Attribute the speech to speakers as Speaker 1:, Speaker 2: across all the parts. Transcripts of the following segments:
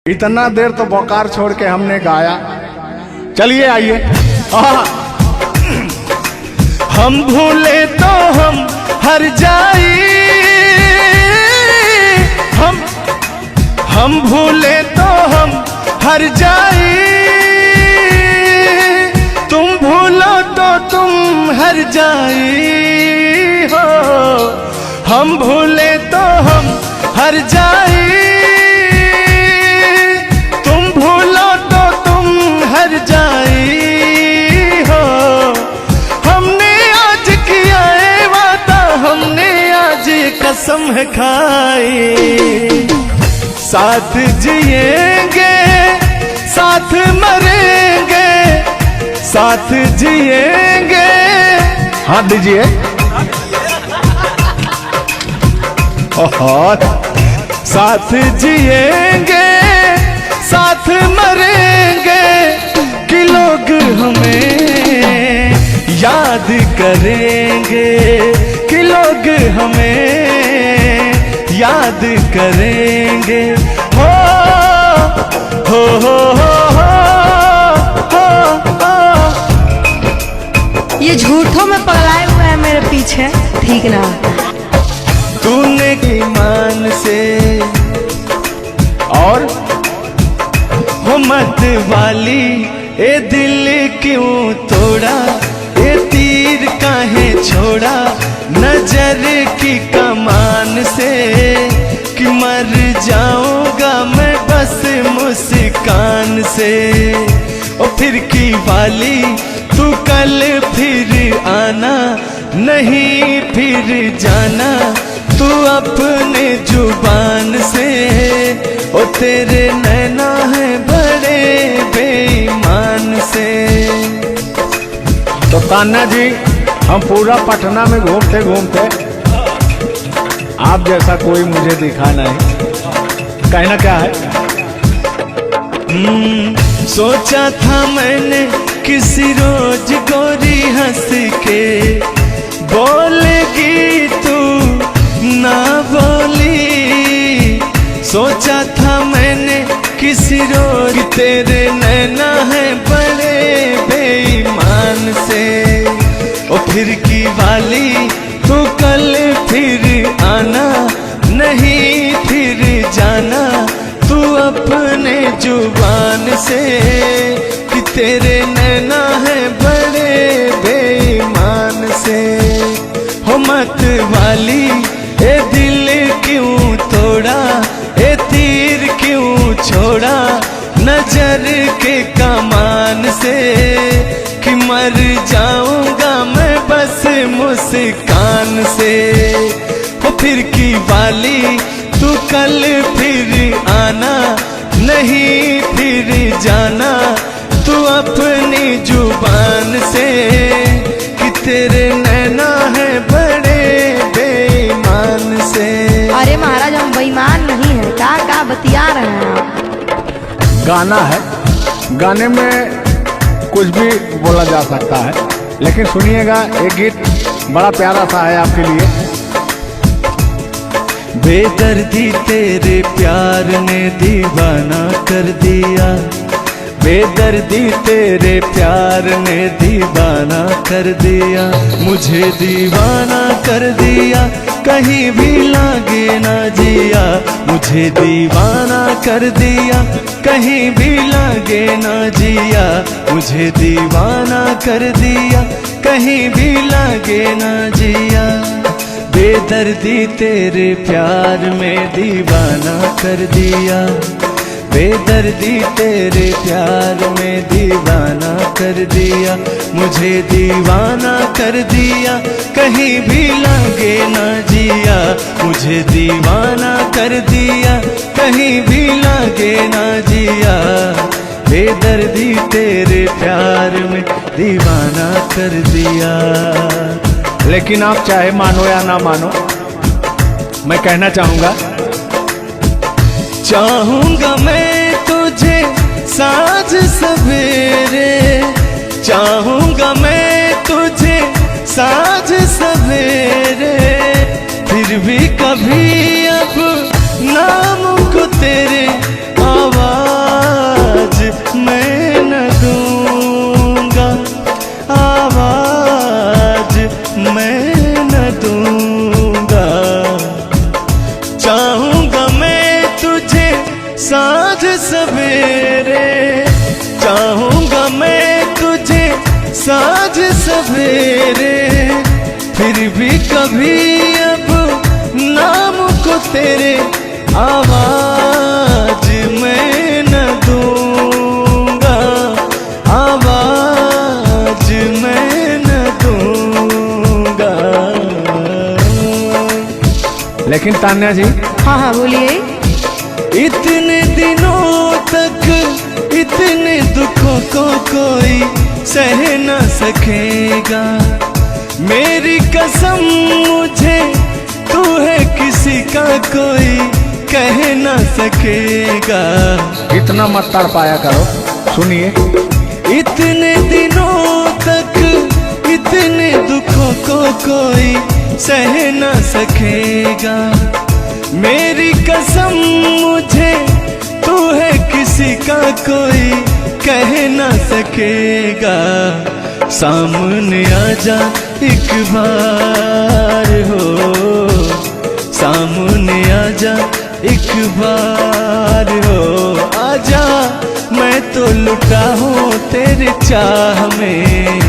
Speaker 1: इतना देर तो बोकार छोड़ के हमने गाया। चलिए आइए।
Speaker 2: हम भूले तो हम हर जाई, हम भूले तो हम हर जाई, तुम भूलो तो तुम हर जाई हो। हम भूले तो हम हर जाई, तुम भूलो तो तुम हर जाई हो। हमने आज किया है वादा, हमने आज कसम है खाई, साथ जिएंगे साथ मरेंगे, साथ जिएंगे।
Speaker 1: हाथ दीजिए।
Speaker 2: साथ जिएंगे साथ मरेंगे, कि लोग हमें याद करेंगे, कि लोग हमें याद करेंगे। हो हो हो हो हो हो।
Speaker 3: ये झूठों में पगलाए हुए हैं मेरे पीछे, ठीक ना।
Speaker 2: तूने ईमान से और हो मत वाली, ए दिल क्यों तोड़ा, ए तीर काहे छोड़ा, नजर की कमान से, कि मर जाऊंगा मैं बस मुस्कान से। ओ फिर की वाली तू कल फिर आना, नहीं फिर जाना तू अपने जुबान से। ओ तेरे नैना है बड़े बेईमान से।
Speaker 1: तो तान्या जी, हम पूरा पटना में घूमते घूमते आप जैसा कोई मुझे दिखा नहीं। कहना क्या है?
Speaker 2: सोचा था मैंने किसी रोज गोरी हंस के बोलेगी तू ना बोली। सोचा था मैंने किसी रोज, तेरे नैना है बड़े बेईमान से। ओ फिर की वाली तू कल फिर आना, नहीं फिर जाना तू अपने जुबान से, कि तेरे नैना है बड़े बेईमान से। हो मत वाली, ए दिल क्यों तोड़ा, ए तीर क्यों छोड़ा, नजर के कमान से, कि मर जाऊंगा मैं बस मुस्कान से। हो फिर की वाली तू कल फिर आना, नहीं फिर जाना तू अपनी जुबान से, कि तेरे नैना है बड़े बेईमान से।
Speaker 3: अरे महाराज, हम बेईमान नहीं है, का बतिया रहे हैं आप।
Speaker 1: गाना है, गाने में कुछ भी बोला जा सकता है, लेकिन सुनिएगा, एक गीत बड़ा प्यारा सा है आपके लिए।
Speaker 2: बेदर्दी तेरे प्यार ने दीवाना कर दिया, बेदर्दी तेरे प्यार ने दीवाना कर दिया, मुझे दीवाना कर दिया, कहीं भी लागे ना जिया, मुझे दीवाना कर दिया, कहीं भी लागे ना जिया, मुझे दीवाना कर दिया, कहीं भी लागे ना जिया। बेदर्दी तेरे प्यार में दीवाना कर दिया, बेदर्दी तेरे प्यार में दीवाना कर दिया, मुझे दीवाना कर दिया, कहीं भी लागे ना जिया, मुझे दीवाना कर दिया, कहीं भी लागे ना जिया। बेदर्दी तेरे प्यार में दीवाना कर दिया।
Speaker 1: लेकिन आप चाहे मानो या ना मानो, मैं कहना चाहूंगा,
Speaker 2: चाहूंगा मैं तुझे साँझ सवेरे, चाहूंगा मैं तुझे साँझ सवेरे, फिर भी कभी अब नाम को तेरे आवाज साँझ सवेरे, चाहूंगा मैं तुझे साँझ सवेरे, फिर भी कभी अब नाम को तेरे आवाज मैं न दूंगा, आवाज मैं न दूंगा।
Speaker 1: लेकिन तान्या जी,
Speaker 3: हाँ हाँ बोलिए।
Speaker 2: इतने दिनों तक इतने दुखों को कोई सह न सकेगा, मेरी कसम मुझे तू है किसी का कोई कह न सकेगा।
Speaker 1: इतना मत तड़पाया करो, सुनिए।
Speaker 2: इतने दिनों तक इतने दुखों को कोई सह न सकेगा, मेरी कसम मुझे तू है किसी का कोई कह न सकेगा। सामने आजा एक बार हो, सामने आजा एक बार हो, आजा मैं तो लुटा हूँ तेरे चाह में,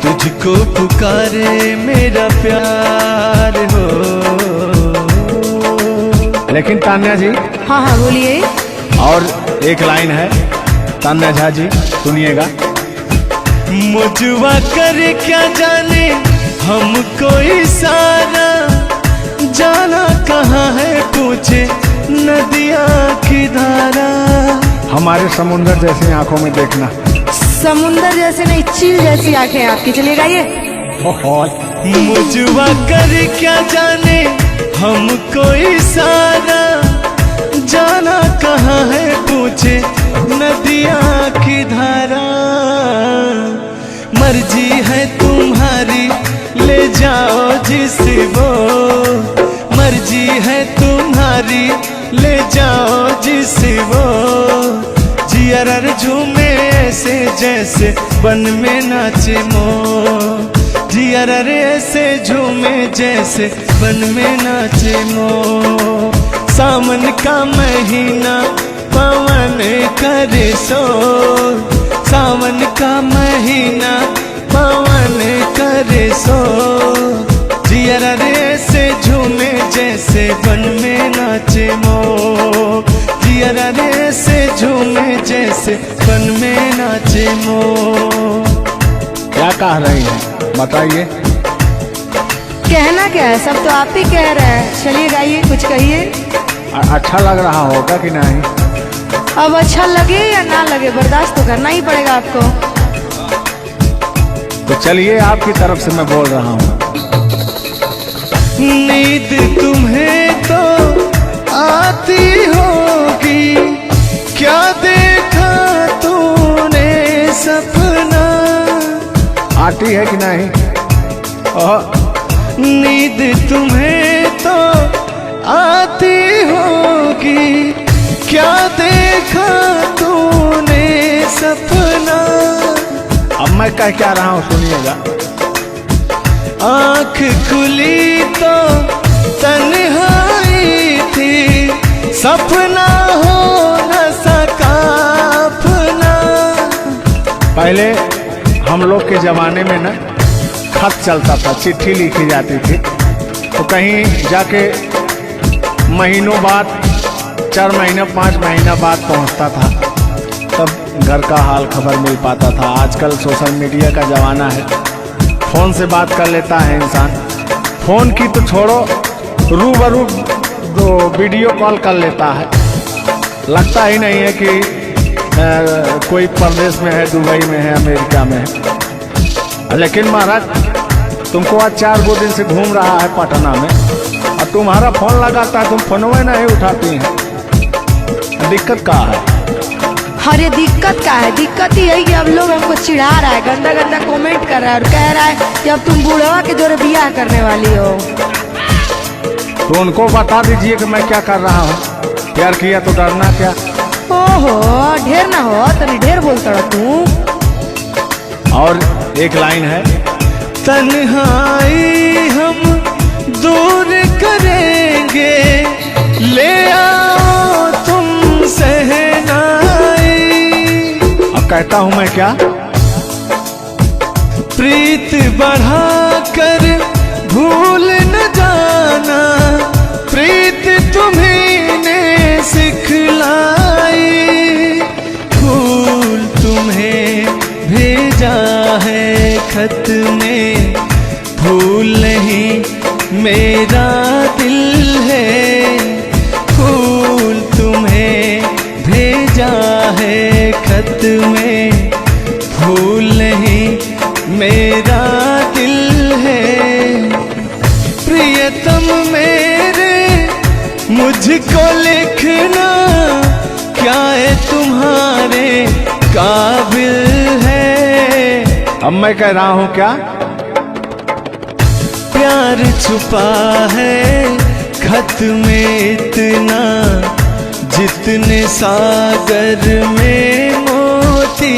Speaker 2: तुझको पुकारे मेरा प्यार हो।
Speaker 1: लेकिन तान्या जी,
Speaker 3: हाँ हाँ बोलिए।
Speaker 1: और एक लाइन है, तान्या झा जी सुनिएगा।
Speaker 2: मुझवा करे क्या जाने हमको इशारा, जाना कहाँ है पूछे नदिया की धारा।
Speaker 1: हमारे समुंदर जैसी आंखों में देखना।
Speaker 3: समुंदर जैसे नहीं, चील जैसी आंखें आपकी। चलिएगा ये।
Speaker 2: मुझवा करे क्या जाने हमको इशारा, जाना कहाँ है पूछे नदिया की धारा। मर्जी है तुम्हारी ले जाओ जिस वो, मर्जी है तुम्हारी ले जाओ जिस वो, जियर झूमे ऐसे जैसे बन में नाचे मो, जियर ऐसे झूमे जैसे बन में नाचे मो। सावन का महीना पवन करे सो, सावन का महीना पवन करे सो, जियर ऐसे झूमे जैसे बन में नाचे मो, जियर ऐसे झूमे जैसे बन में नाचे मो।
Speaker 1: क्या कह रही हैं बताइए।
Speaker 3: कहना क्या है, सब तो आप ही कह रहे हैं। चलिए गाइए, कुछ कहिए।
Speaker 1: अच्छा लग रहा होगा कि नहीं?
Speaker 3: अब अच्छा लगे या ना लगे, बर्दाश्त तो करना ही पड़ेगा आपको।
Speaker 1: तो चलिए, आपकी तरफ से मैं बोल रहा हूँ।
Speaker 2: नींद तुम्हें तो आती होगी, क्या देखा तूने सपना।
Speaker 1: आती है कि नहीं?
Speaker 2: नींद तुम्हें तो आती होगी, क्या देखा तूने सपना।
Speaker 1: अब मैं कह क्या रहा हूँ सुनिएगा।
Speaker 2: आँख खुली तो तन्हाई थी, सपना हो न सका अपना।
Speaker 1: पहले हम लोग के जमाने में ना खत चलता था, चिट्ठी लिखी जाती थी, तो कहीं जाके महीनों बाद, 4 महीना 5 महीना बाद पहुंचता था, तब घर का हाल खबर मिल पाता था। आजकल सोशल मीडिया का ज़माना है, फ़ोन से बात कर लेता है इंसान। फ़ोन की तो छोड़ो, रूबरू वीडियो कॉल कर लेता है। लगता ही नहीं है कि कोई परदेश में है, दुबई में है, अमेरिका में है। लेकिन महाराज, तुमको आज 4 दिन से घूम रहा है पटना में, और तुम्हारा फ़ोन लगाता है, तुम फोनवे नहीं उठाती हैं। दिक्कत क्या है?
Speaker 3: अरे दिक्कत क्या है? दिक्कत ही है कि अब लोग हमको चिढ़ा रहा है, गंदा गंदा कमेंट कर रहा है और कह रहा है कि अब तुम बूढ़वा के जोरे बियाह करने वाली हो।
Speaker 1: तो उनको बता दीजिए कि मैं क्या कर रहा हूँ। प्यार किया तो डरना क्या?
Speaker 3: ओहो, ढेर ना हो, तनी ढेर बोलता रहा तू।
Speaker 1: और एक लाइन है,
Speaker 2: तन्हाई हम दूर करेंगे, ले आओ तुम सह
Speaker 1: कहता हूं मैं क्या?
Speaker 2: प्रीत बढ़ाकर भूल न जाना, प्रीत तुम्हीं ने सिखलाई। फूल तुम्हें भेजा है खत में, फूल नहीं मेरा दिल है। फूल तुम्हें भेजा है खत में, फूल नहीं मेरा दिल है। प्रियतम मेरे मुझको लिखना, क्या है तुम्हारे काबिल है।
Speaker 1: अब मैं कह रहा हूं क्या?
Speaker 2: प्यार छुपा है खत में इतना, जितने सागर में मोती।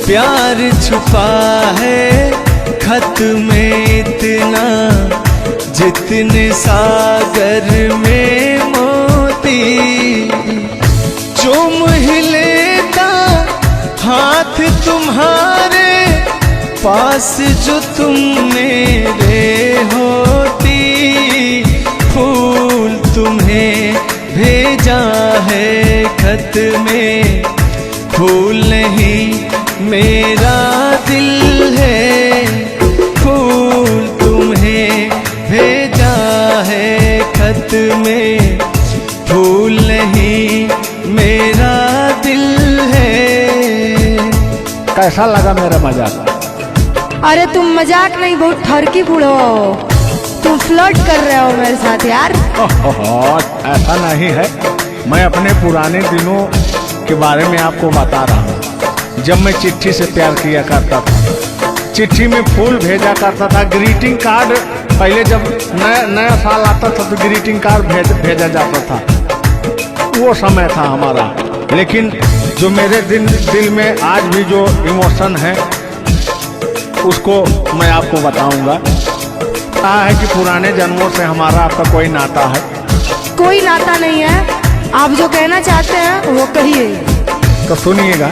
Speaker 2: प्यार छुपा है खत में इतना, जितने सागर में मोती। चूम ही लेता हाथ तुम्हारे, पास जो तुम मेरे होती। फूल तुम्हें भेजा है खत में, फूल नहीं मेरा दिल है। फूल तुम्हें भेजा है खत में, फूल नहीं मेरा दिल है।
Speaker 1: कैसा लगा मेरा मजाक?
Speaker 3: अरे तुम मजाक नहीं, बहुत ठरकी बूढ़ो हो। तुम फ्लर्ट कर रहे हो मेरे साथ यार।
Speaker 1: ऐसा नहीं है, मैं अपने पुराने दिनों के बारे में आपको बता रहा हूँ। जब मैं चिट्ठी से प्यार किया करता था, चिट्ठी में फूल भेजा करता था, ग्रीटिंग कार्ड। पहले जब नया साल आता था तो ग्रीटिंग कार्ड भेजा जाता था, वो समय था हमारा। लेकिन जो मेरे दिल में आज भी जो इमोशन है, उसको मैं आपको बताऊंगा। कहा है कि पुराने जन्मों से हमारा आपका कोई नाता है।
Speaker 3: कोई नाता नहीं है, आप जो कहना चाहते हैं वो कहिए।
Speaker 1: तो सुनिएगा।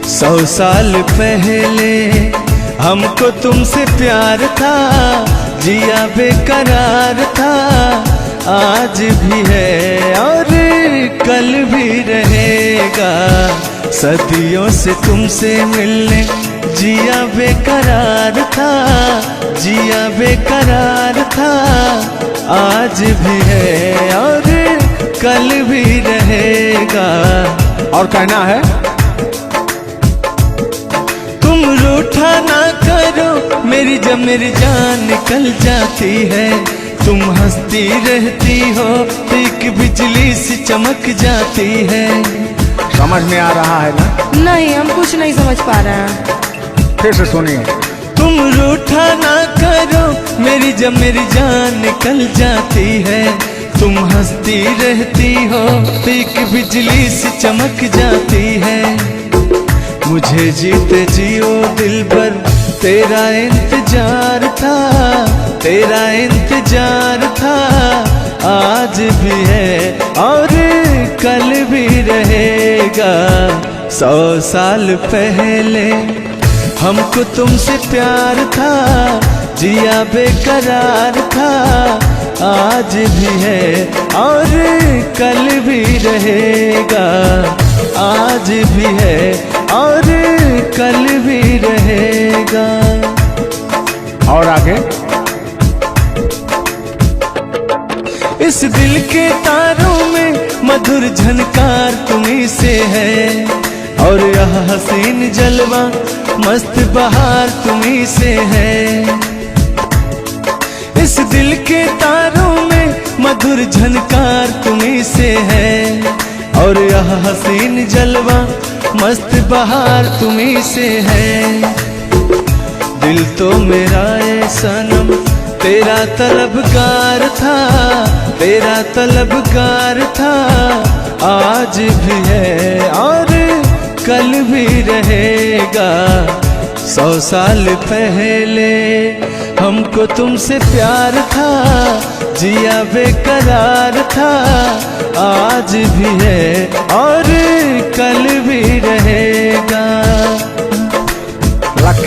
Speaker 2: 100 साल पहले हमको तुमसे प्यार था, जिया बेकरार था। आज भी है और कल भी रहेगा, सदियों से तुमसे मिलने जिया बेकरार था, जिया बेकरार था। आज भी है और कल भी रहेगा।
Speaker 1: और कहना है,
Speaker 2: तुम रूठा ना करो मेरी, जब मेरी जान निकल जाती है। तुम हंसती रहती हो, एक बिजली सी चमक जाती है।
Speaker 1: समझ में आ रहा है ना?
Speaker 3: नहीं, हम कुछ नहीं समझ पा रहे हैं।
Speaker 1: फिर से सुनिए।
Speaker 2: तुम रूठा ना करो मेरी, जब मेरी जान निकल जाती है। तुम हंसती रहती हो, एक बिजली सी चमक जाती है। मुझे जीते जियो दिल भर तेरा इंतजार था, तेरा इंतजार था। आज भी है और कल भी रहेगा। 100 साल पहले हमको तुमसे प्यार था, जिया बेकरार था। आज भी है और कल भी रहेगा। आज भी है और कल भी रहेगा।
Speaker 1: और आगे,
Speaker 2: इस दिल के तारों में मधुर झनकार तुम्हीं से है, और यह हसीन जलवा मस्त बहार तुम्हीं से है। इस दिल के तारों में मधुर झनकार तुम्हीं से है, और यह हसीन जलवा मस्त बहार तुम्हीं से है। दिल तो मेरा है सनम तेरा तलबगार था, तेरा तलबगार था। आज भी है और कल भी रहेगा। 100 साल पहले हमको तुमसे प्यार था, जिया बेकरार था। आज भी है और कल भी रहेगा।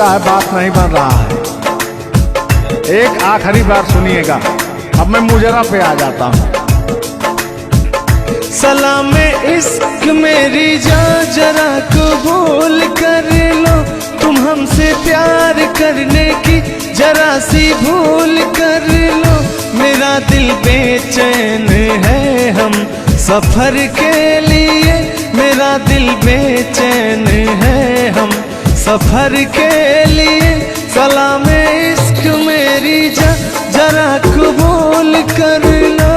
Speaker 1: लगता है बात नहीं बन रहा है। एक आखिरी बार सुनिएगा, अब मैं मुजरा पे आ जाता हूँ।
Speaker 2: सलाम इश्क मेरी जान जरा कबूल कर लो, तुम हमसे प्यार करने की जरा सी भूल कर लो। मेरा दिल बेचैन है हम सफर के लिए, मेरा दिल बेचैन है हम सफर के लिए। सलाम इश्क मेरी जरा कबूल कर लो।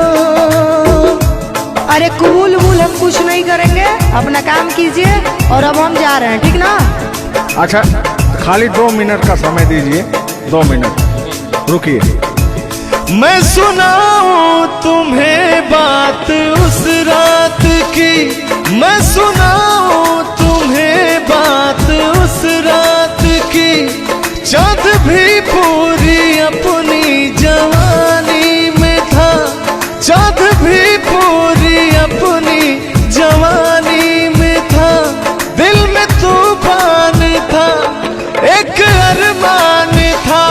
Speaker 3: अरे कबूल वबूल हम कुछ नहीं करेंगे, अपना काम कीजिए और अब हम जा रहे हैं, ठीक ना?
Speaker 1: अच्छा, खाली 2 मिनट का समय दीजिए, 2 मिनट रुकिए।
Speaker 2: मैं सुनाऊं तुम्हें बात उस रात की, मैं सुनाऊं तुम्हें बात उस रात की। चाँद भी पूरी अपनी जवानी में था, चाँद भी पूरी अपनी जवानी में था। दिल में तूफान था, एक अरमान था,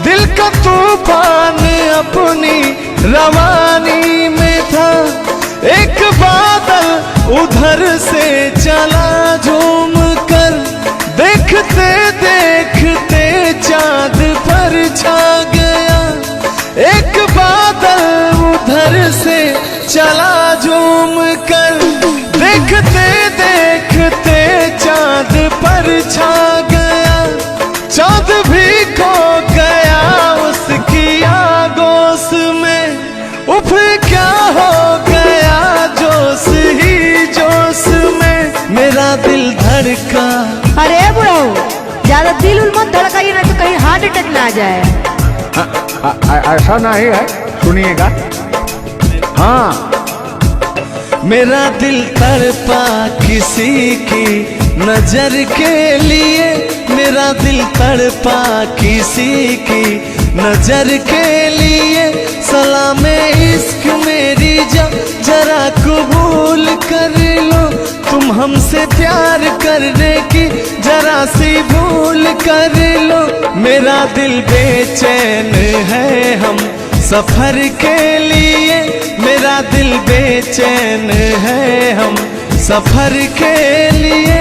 Speaker 2: दिल का तूफान अपनी रवानी में था। एक बादल उधर से चला झूम कर, देखते देखते चाँद पर छा गया। एक बादल उधर से चला झूम कर, देखते देखते चाँद पर छा गया। चाँद भी खो गया उसकी आगोश में, उफ क्या हो गया जोश ही जोश में। मेरा दिल धड़का।
Speaker 3: अरे बुढ़ाऊ, ज्यादा दिल उल मत धड़काइए ना तो कहीं हार्ट अटैक ना आ जाए।
Speaker 1: ऐसा नहीं है, सुनिएगा। हाँ,
Speaker 2: मेरा दिल तड़पा किसी की नजर के लिए, मेरा दिल तड़पा किसी की नजर के लिए। सलाम इश्क मेरी जरा कबूल कर लो, तुम हमसे प्यार करने की जरा सी भूल कर लो। मेरा दिल बेचैन है हम सफर के लिए, मेरा दिल बेचैन है हम सफर के लिए।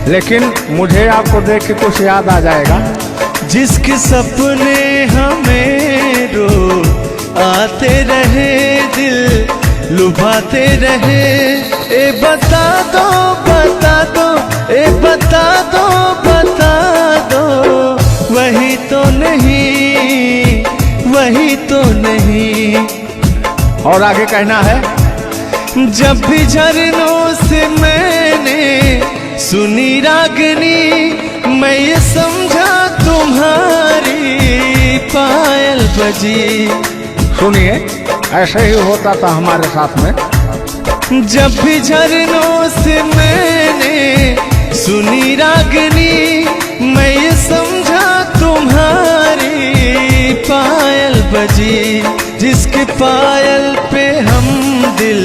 Speaker 1: लेकिन मुझे आपको देख के कुछ याद आ जाएगा।
Speaker 2: जिसके सपने हमें रो आते रहे, दिल लुभाते रहे। ए बता दो बता दो, ए बता दो बता दो, वही तो नहीं, वही तो नहीं।
Speaker 1: और आगे कहना है,
Speaker 2: जब भी झरनों से मैंने सुनी रागनी, मैं ये समझा तुम्हारी पायल बजी।
Speaker 1: सुनिए, ऐसे ही होता था हमारे साथ में।
Speaker 2: जब भी झरनों से मैंने सुनी रागनी, मैं ये समझा तुम्हारी पायल बजी। जिसके पायल पे हम दिल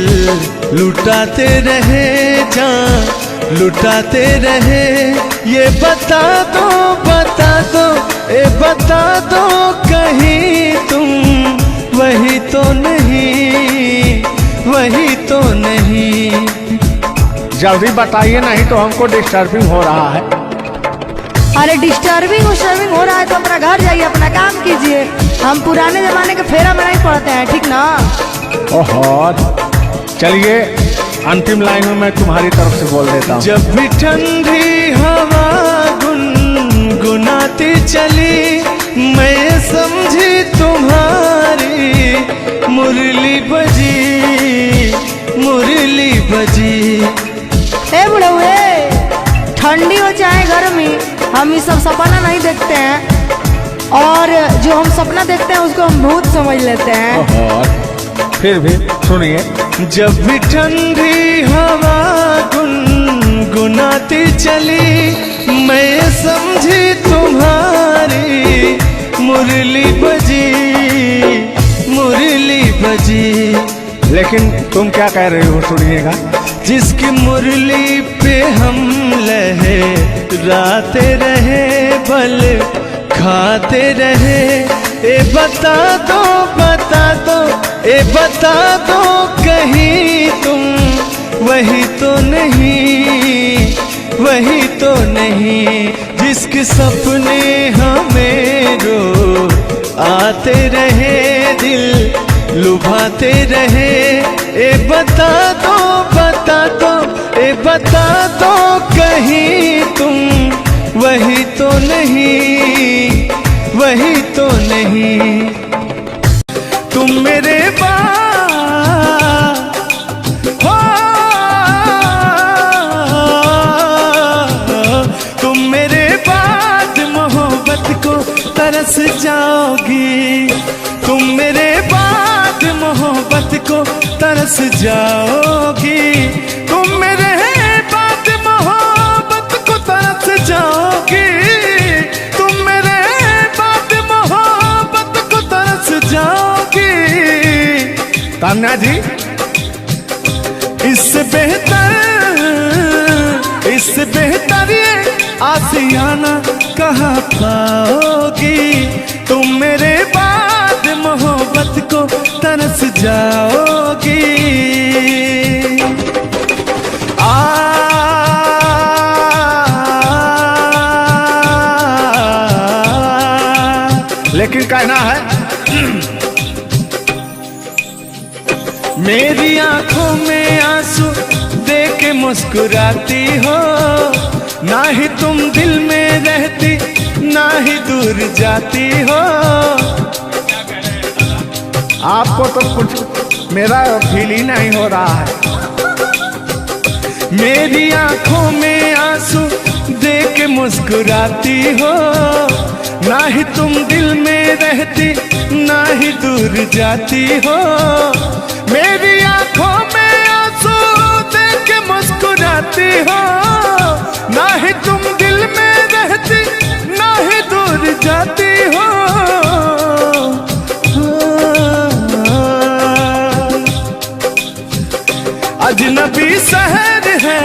Speaker 2: लुटाते रहे, जान लुटाते रहे। ये बता दो बता दो, ए बता दो कहीं तुम वही तो नहीं, वही तो नहीं।
Speaker 1: जल्दी बताइए, नहीं तो हमको डिस्टर्बिंग हो रहा है।
Speaker 3: अरे डिस्टर्बिंग हो रहा है तो अपना घर जाइए, अपना काम कीजिए। हम पुराने जमाने के फेरा में नहीं पड़ते हैं, ठीक ना?
Speaker 1: ओहो, चलिए अंतिम लाइन में मैं तुम्हारी तरफ से बोल देता हूँ।
Speaker 2: जब भी ठंडी हवा गुनगुनाती चली, मैं समझी तुम्हारी मुरली बजी, मुरली बजी।
Speaker 3: ए बुढ़ऊ, ठंडी हो चाहे गर्मी, हम ये सब सपना नहीं देखते हैं, और जो हम सपना देखते हैं उसको हम भूत समझ लेते हैं।
Speaker 1: ओहो, फिर भी सुनिए।
Speaker 2: जब भी ठंडी हवा गुनगुनाती चली, मैं समझी तुम्हारी मुरली बजी, मुरली बजी।
Speaker 1: लेकिन तुम क्या कह रही हो, सुनिएगा।
Speaker 2: जिसकी मुरली पे हम लहराते रहे, बल खाते रहे। ए बता दो, बता दो, ए बता दो कहीं तुम वही तो नहीं, वही तो नहीं। जिसके सपने हमें रो आते रहे, दिल लुभाते रहे। ए बता दो, बता दो, ए बता दो कहीं तुम वही तो नहीं, वही तो नहीं। तुम मेरे हो, तुम मेरे बाद मोहब्बत को तरस जाओगी, तुम मेरे बाद मोहब्बत को तरस जाओगी, तुम मेरे बाद मोहब्बत को तरस जाओगी, तुम मेरे बाद मोहब्बत को तरस जाओगी।
Speaker 1: तान्या जी,
Speaker 2: इससे बेहतर ये आसियाना कहाँ पाओगी, तुम मेरे बाद मोहब्बत को तरस जाओगी।
Speaker 1: लेकिन कहना है
Speaker 2: मेरी आंखों में आंसू देख के मुस्कुराती हो, ना ही तुम दिल में रहती, ना ही दूर जाती हो।
Speaker 1: आपको तो कुछ मेरा फील ही नहीं हो रहा है।
Speaker 2: मेरी आंखों में आंसू देख के मुस्कुराती हो, ना ही तुम दिल में रहती, ना ही दूर जाती हो। मेरी आंखों में आंसू देख के मुस्कुराती हो, ना ही तुम दिल में रहती, ना ही दूर जाती हो। अजनबी शहर है,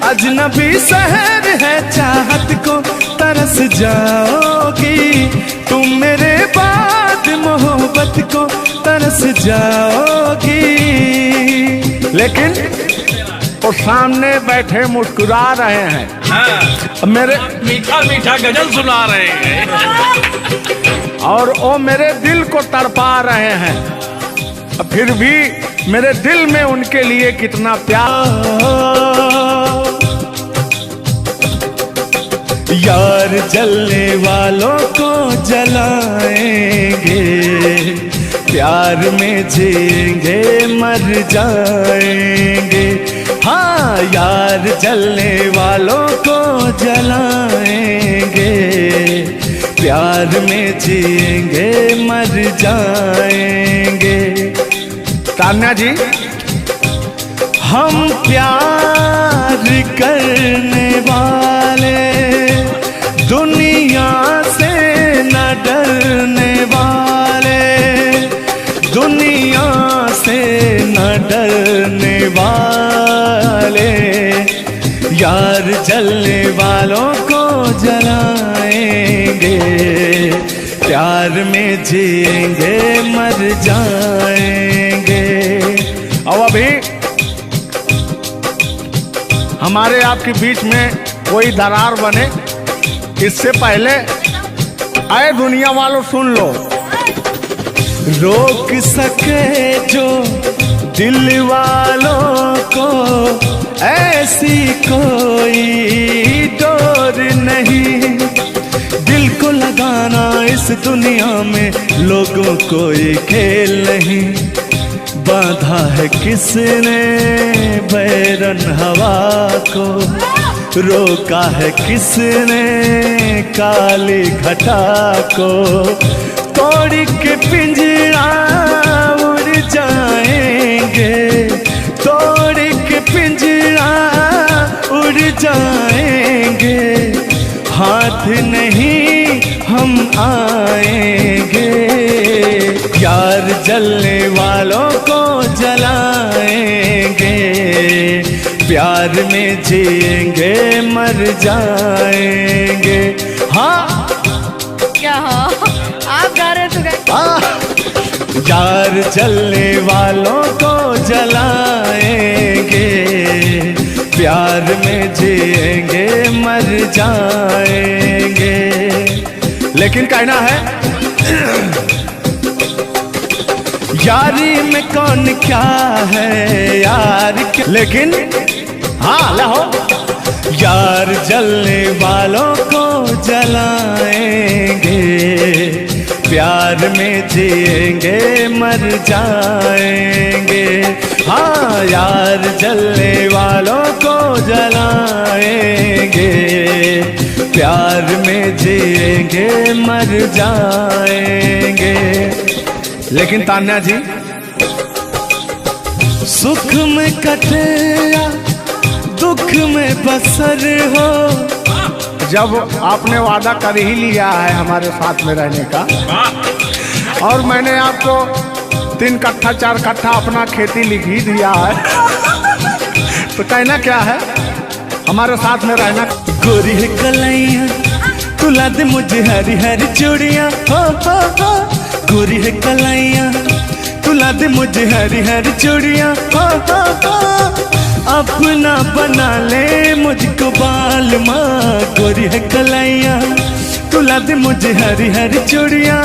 Speaker 2: अजनबी शहर है, चाहत को तरस जाओगी, तुम मेरे बाद मोहब्बत को तरस जाओगी।
Speaker 1: लेकिन वो सामने बैठे मुस्कुरा रहे हैं।
Speaker 4: हाँ,
Speaker 1: मेरे
Speaker 4: मीठा मीठा गजल सुना रहे हैं
Speaker 1: और वो मेरे दिल को तड़पा रहे हैं। फिर भी मेरे दिल में उनके लिए कितना प्यार।
Speaker 2: यार जलने वालों को जलाएंगे, प्यार में जिएंगे मर जाएंगे। हाँ, यार जलने वालों को जलाएंगे, प्यार में जिएंगे मर जाएंगे।
Speaker 1: तान्या जी,
Speaker 2: हम प्यार करने वाले दुनिया से न डरने वाले, दुनिया से न डरने वाले। यार जलने वालों को जलाएंगे, प्यार में जिएंगे मर जाएंगे।
Speaker 1: और अभी हमारे आपके बीच में कोई दरार बने इससे पहले आए दुनिया वालों सुन लो।
Speaker 2: रोक सके जो दिल वालों को ऐसी कोई डोर नहीं, दिल को लगाना इस दुनिया में लोगों को ये खेल नहीं। बांधा है किसने बैरन हवा को, रोका है किसने काली घटा को। तोड़ के पिंजरा उड़ जाएंगे, तोड़ के पिंजरा उड़ जाएंगे। हाथ नहीं हम आएंगे, यार जलने वालों को जलाएंगे। प्यार में जिएंगे मर जाएंगे। हाँ
Speaker 3: क्या हाँ आप गा रहे तो
Speaker 2: यार जलने वालों को जलाएंगे, प्यार में जिएंगे मर जाएंगे।
Speaker 1: लेकिन कहना है
Speaker 2: यारी में कौन क्या है यार क्या, लेकिन
Speaker 1: हाँ लहो
Speaker 2: यार जलने वालों को जलाएंगे, प्यार में जिएंगे मर जाएंगे। हाँ यार जलने वालों को जलाएंगे, प्यार में जिएंगे मर जाएंगे।
Speaker 1: लेकिन तान्या जी
Speaker 2: सुख में कटे या दुख में बसर हो,
Speaker 1: जब आपने वादा कर ही लिया है हमारे साथ में रहने का, और मैंने आपको 3 कट्ठा 4 कट्ठा अपना खेती लिख ही दिया है, तो कहना क्या है हमारे साथ में रहना।
Speaker 2: गोरी है कलाइया तुला दे मुझे हरी हरी चूड़ियाँ, हो गोरी है कलाइया तुला दे मुझे हरी हरी चूड़ियाँ, हो अपना बना ले मुझको बाल माँ। गोरी है कलाइया तुला दे मुझे हरी हरी चूड़ियाँ।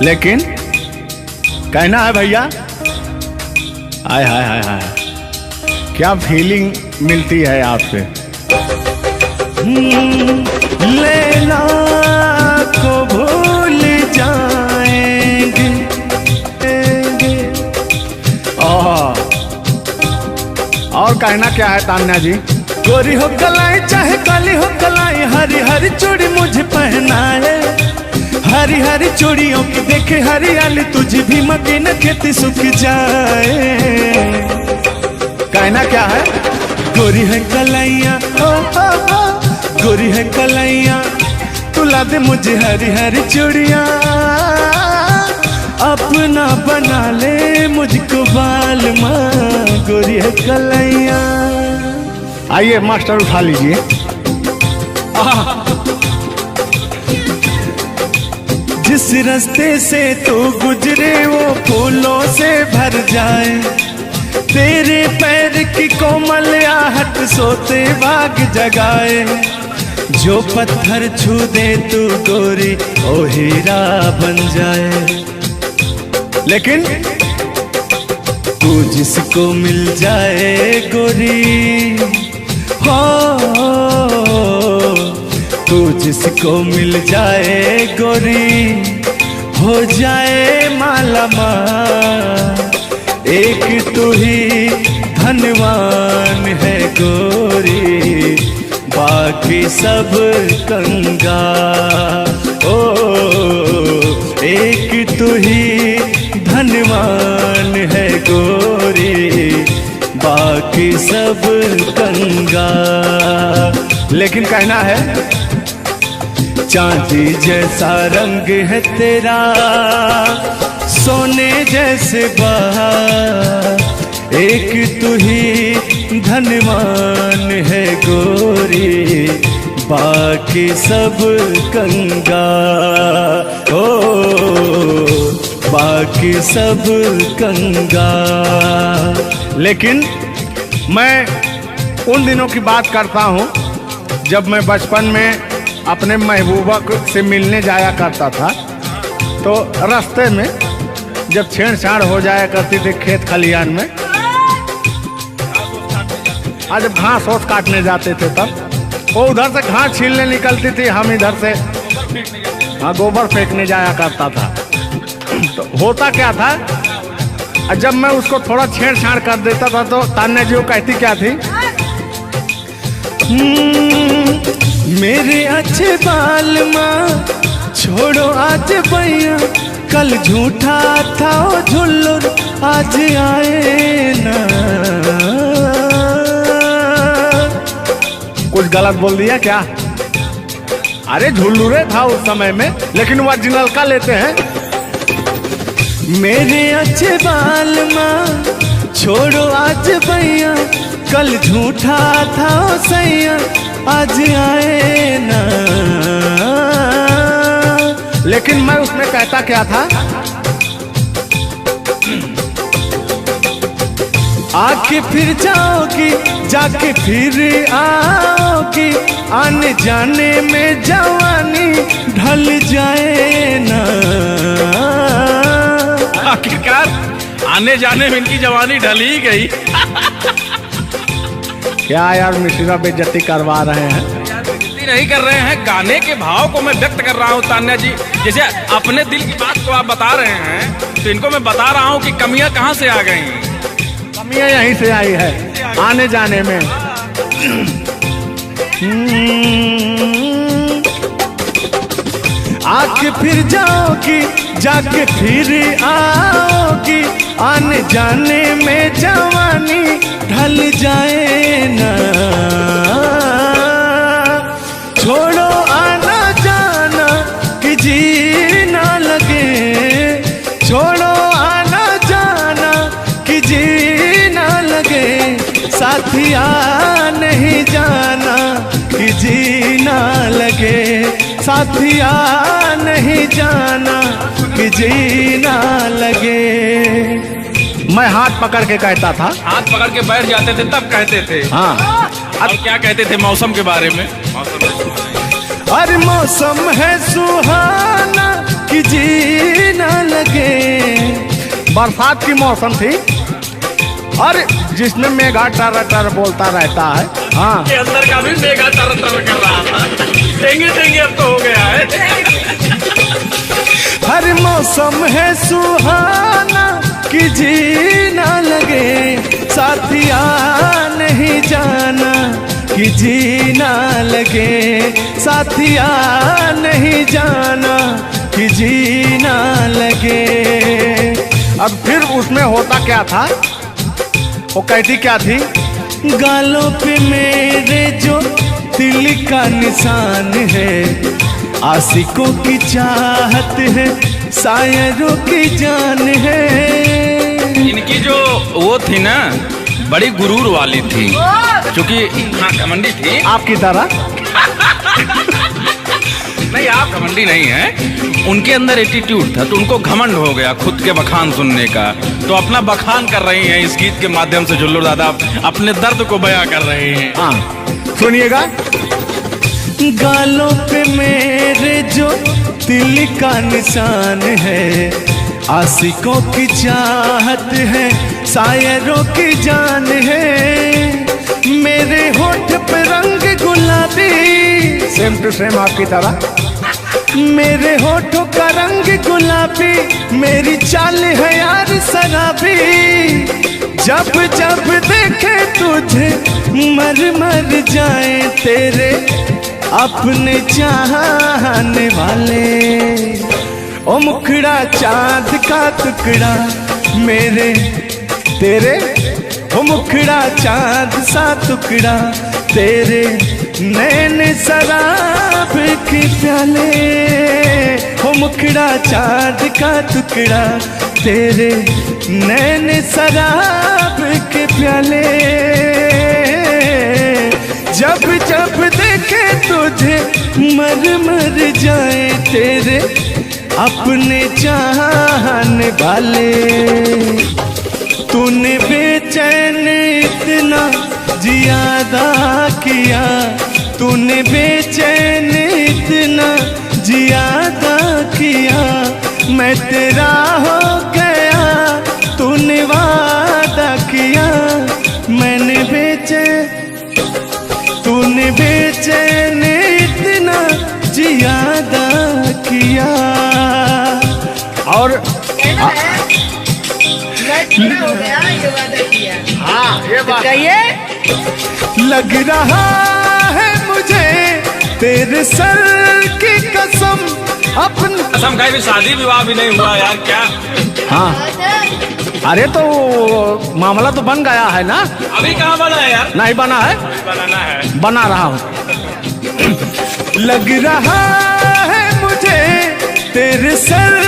Speaker 1: लेकिन कहना है भैया, हाय हाय हाय हाय क्या फीलिंग मिलती है आपसे।
Speaker 2: लैला को भूल जाएंगे।
Speaker 1: और कहना क्या है तान्या जी।
Speaker 2: गोरी हो कलाई चाहे काली हो कलाई, हरी हरी चूड़ी मुझे पहनाए, हरी हरी चूड़ियों की देखे हरियाली, तुझे भी मके न खेती सूख जाए।
Speaker 1: कहना क्या है
Speaker 2: गोरी है कलाइया गोरी है कलाइया तुला दे मुझे हरी हरी चूड़ियाँ, अपना बना ले मुझको बाल माँ। गोरी है कलाइया।
Speaker 1: आइए मास्टर उठा लीजिए।
Speaker 2: जिस रास्ते से तू गुजरे वो फूलों से भर जाए, तेरे पैर की कोमल आहट सोते भाग जगाए। जो पत्थर छू दे तू गोरी ओ हीरा बन जाए।
Speaker 1: लेकिन
Speaker 2: तू जिसको मिल जाए गोरी, हो तू जिसको मिल जाए गोरी, हो जाए माला माल। एक तू ही धनवान है गोरी, बाकी सब कंगाल। ओ एक तू ही धनवान है गोरी, बाकी सब कंगाल।
Speaker 1: लेकिन कहना है
Speaker 2: चांदी जैसा रंग है तेरा, सोने जैसे बहार। एक तू ही धनवान है गोरी, बाकी सब कंगाल। ओ बाकी सब कंगाल।
Speaker 1: लेकिन मैं उन दिनों की बात करता हूँ जब मैं बचपन में अपने महबूबा से मिलने जाया करता था, तो रास्ते में जब छेड़छाड़ हो जाया करती थी खेत खलिहान में, आज जब घास ओस काटने जाते थे तब वो उधर से घास छीलने निकलती थी, हम इधर से गोबर फेंकने जाया करता था। तो होता क्या था, जब मैं उसको थोड़ा छेड़छाड़ कर देता था तो तान्या जी वो कहती क्या थी,
Speaker 2: मेरे अच्छे बाल माँ छोड़ो आज भैया, कल झूठा था वो झुल्लुर आज आए ना।
Speaker 1: कुछ गलत बोल दिया क्या? अरे झुल्लुरे था उस समय में, लेकिन ओरिजिनल का लेते हैं।
Speaker 2: मेरे अच्छे बाल माँ छोड़ो आज भैया, कल झूठा था ओ सैया, आज आए ना।
Speaker 1: लेकिन मैं उसमें कहता क्या था,
Speaker 2: आके फिर जाओगी, जाके फिर आओगी, आने जाने में जवानी ढल जाए ना।
Speaker 4: आखिरकार आने जाने में इनकी जवानी ढल ही गई।
Speaker 1: क्या यार मिश्रा बेइज्जती करवा रहे हैं।
Speaker 4: बेइज्जती नहीं कर रहे हैं, गाने के भाव को मैं व्यक्त कर रहा हूँ तान्या जी। जैसे अपने दिल की बात को आप बता रहे हैं, तो इनको मैं बता रहा हूँ कि कमियां कहाँ से आ गई।
Speaker 1: कमियां यहीं से आई है आने जाने में।
Speaker 2: आके फिर जाओगी, जाके फिर आओगी, आने जाने में जवानी ढल जाए ना। छोड़ो आना जाना कि जी ना लगे, छोड़ो आना जाना कि जी ना लगे, साथिया नहीं जाना कि जी ना लगे, साथिया नहीं जाना कि जी ना लगे।
Speaker 1: मैं हाथ पकड़ के कहता था,
Speaker 4: हाथ पकड़ के बैठ जाते थे तब कहते थे।
Speaker 1: हाँ
Speaker 4: अब क्या कहते थे मौसम के बारे में?
Speaker 2: अरे मौसम है सुहाना कि जी ना लगे।
Speaker 1: बरसात की मौसम थी और जिसमें मेघा टर टर बोलता रहता है। हाँ
Speaker 4: के अंदर का भी मेघा तर तर कर रहा था। देंगे देंगे अब तो हो गया है।
Speaker 2: हर मौसम है सुहाना कि जी ना लगे, साथिया नहीं जाना कि जी ना लगे, साथिया नहीं जाना कि जी ना लगे।
Speaker 1: अब फिर उसमें होता क्या था, वो कहती क्या थी,
Speaker 2: गालों पे मेरे जो दिल का निशान है, आशिकों की चाहत है, शायरों की जान है।
Speaker 4: इनकी जो वो थी ना, बड़ी गुरूर वाली थी, क्योंकि हाँ घमंडी थी।
Speaker 1: आपकी तरह
Speaker 4: नहीं, आप घमंडी नहीं है, उनके अंदर एटीट्यूड था, तो उनको घमंड हो गया खुद के बखान सुनने का। तो अपना बखान कर रही हैं इस गीत के माध्यम से। जुल्लू दादा अपने दर्द को बयां कर रहे हैं।
Speaker 1: हाँ सुनिएगा।
Speaker 2: गालों पे मेरे जो दिल का निशान है, आशिकों की चाहत है, शायरों की जान है। मेरे होठ पे रंग गुलाबी,
Speaker 1: सेम टू सेम आपकी तरह।
Speaker 2: मेरे होठों का रंग गुलाबी, मेरी चाल है यार शराबी। जब जब देखे तुझे मर मर जाए तेरे अपने चाहने वाले। ओ मुखड़ा चांद का टुकड़ा मेरे तेरे, ओ मुखड़ा चांद सा टुकड़ा तेरे, नैन शराब के प्याले। ओ मुखड़ा चांद का टुकड़ा तेरे, नैन शराब के प्याले। जब जब देखे तुझे मर मर जाए तेरे अपने चाहने वाले। तूने बेचैन इतना जियादा किया, तूने बेचैन इतना जियादा किया, मैं तेरा हो गया तूने वादा किया। मैंने तूने बेचैन इतना जियादा किया।
Speaker 1: और
Speaker 3: हो गया ये वादा किया।
Speaker 1: हाँ ये बात
Speaker 3: कहिए।
Speaker 2: लग रहा है मुझे तेरे सर की कसम, अपन
Speaker 4: कसम खाई भी शादी विवाह भी नहीं हुआ यार, क्या?
Speaker 1: हाँ अरे तो मामला तो बन गया है ना।
Speaker 4: अभी कहाँ बना है यार?
Speaker 1: नहीं बना है,
Speaker 4: बनाना है।
Speaker 1: बना रहा हूँ।
Speaker 2: लग रहा है मुझे तेरे सर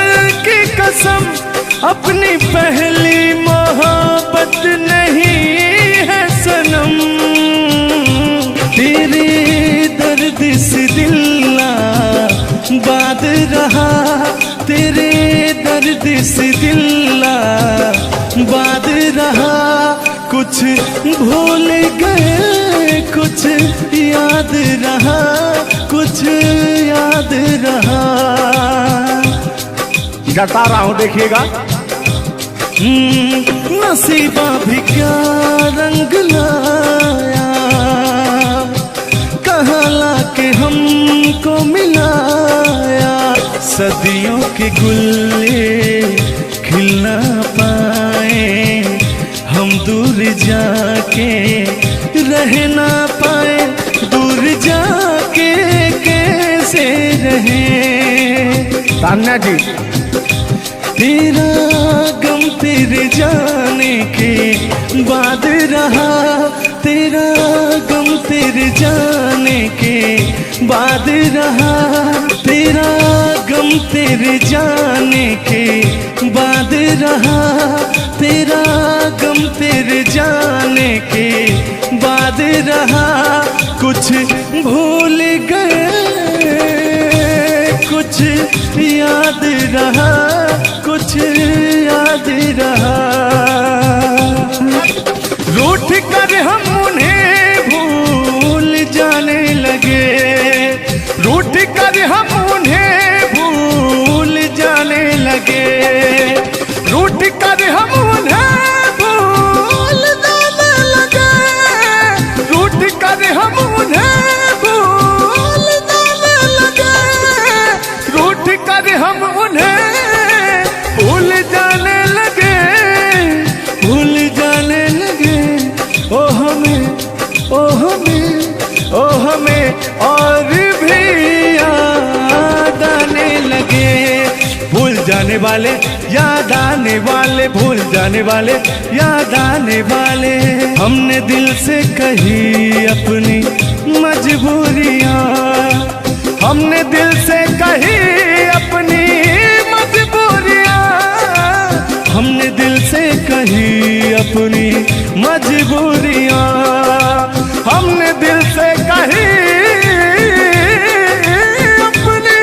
Speaker 2: की कसम, अपनी पहली मोहब्बत नहीं है सनम, तेरे दर्द से दिल बाद रहा, तेरे दर्द से दिल बाद रहा। कुछ भूल गए कुछ याद रहा, कुछ याद रहा।
Speaker 1: जता रहा हूं देखिएगा।
Speaker 2: नसीबा भी क्या रंग लाया, कहाँ लाके हमको मिलाया। सदियों के गुल्ले खिल ना पाए, हम दूर जाके रह ना पाए, दूर जाके कैसे रहे।
Speaker 1: तान्या जी,
Speaker 2: तेरा गम तेरे जाने के बाद रहा, तेरा गम तेरे जाने के बाद रहा, तेरा गम तेरे जाने के बाद रहा, तेरा गम तेरे जाने के बाद रहा। कुछ भूल गए कुछ याद रहा, कुछ याद रहा। रूठ कर हम उन्हें भूल जाने लगे, रूठ कर हम उन्हें भूल जाने लगे, रूठ कर हम उन्हें भूल जाने लगे, रूठ कर हम उन्हें भूल जाने लगे, रूठ कर हम उन्हें भूल जाने लगे, भूल जाने लगे। ओ हमें, ओ हमें, ओ हमें और भी याद आने लगे। भूल जाने वाले याद आने वाले, भूल जाने वाले याद आने वाले। हमने दिल से कही अपनी मजबूरियाँ, हमने दिल से कही अपनी मजबूरियाँ, हमने दिल से कही अपनी मजबूरियाँ, हमने दिल से कही अपनी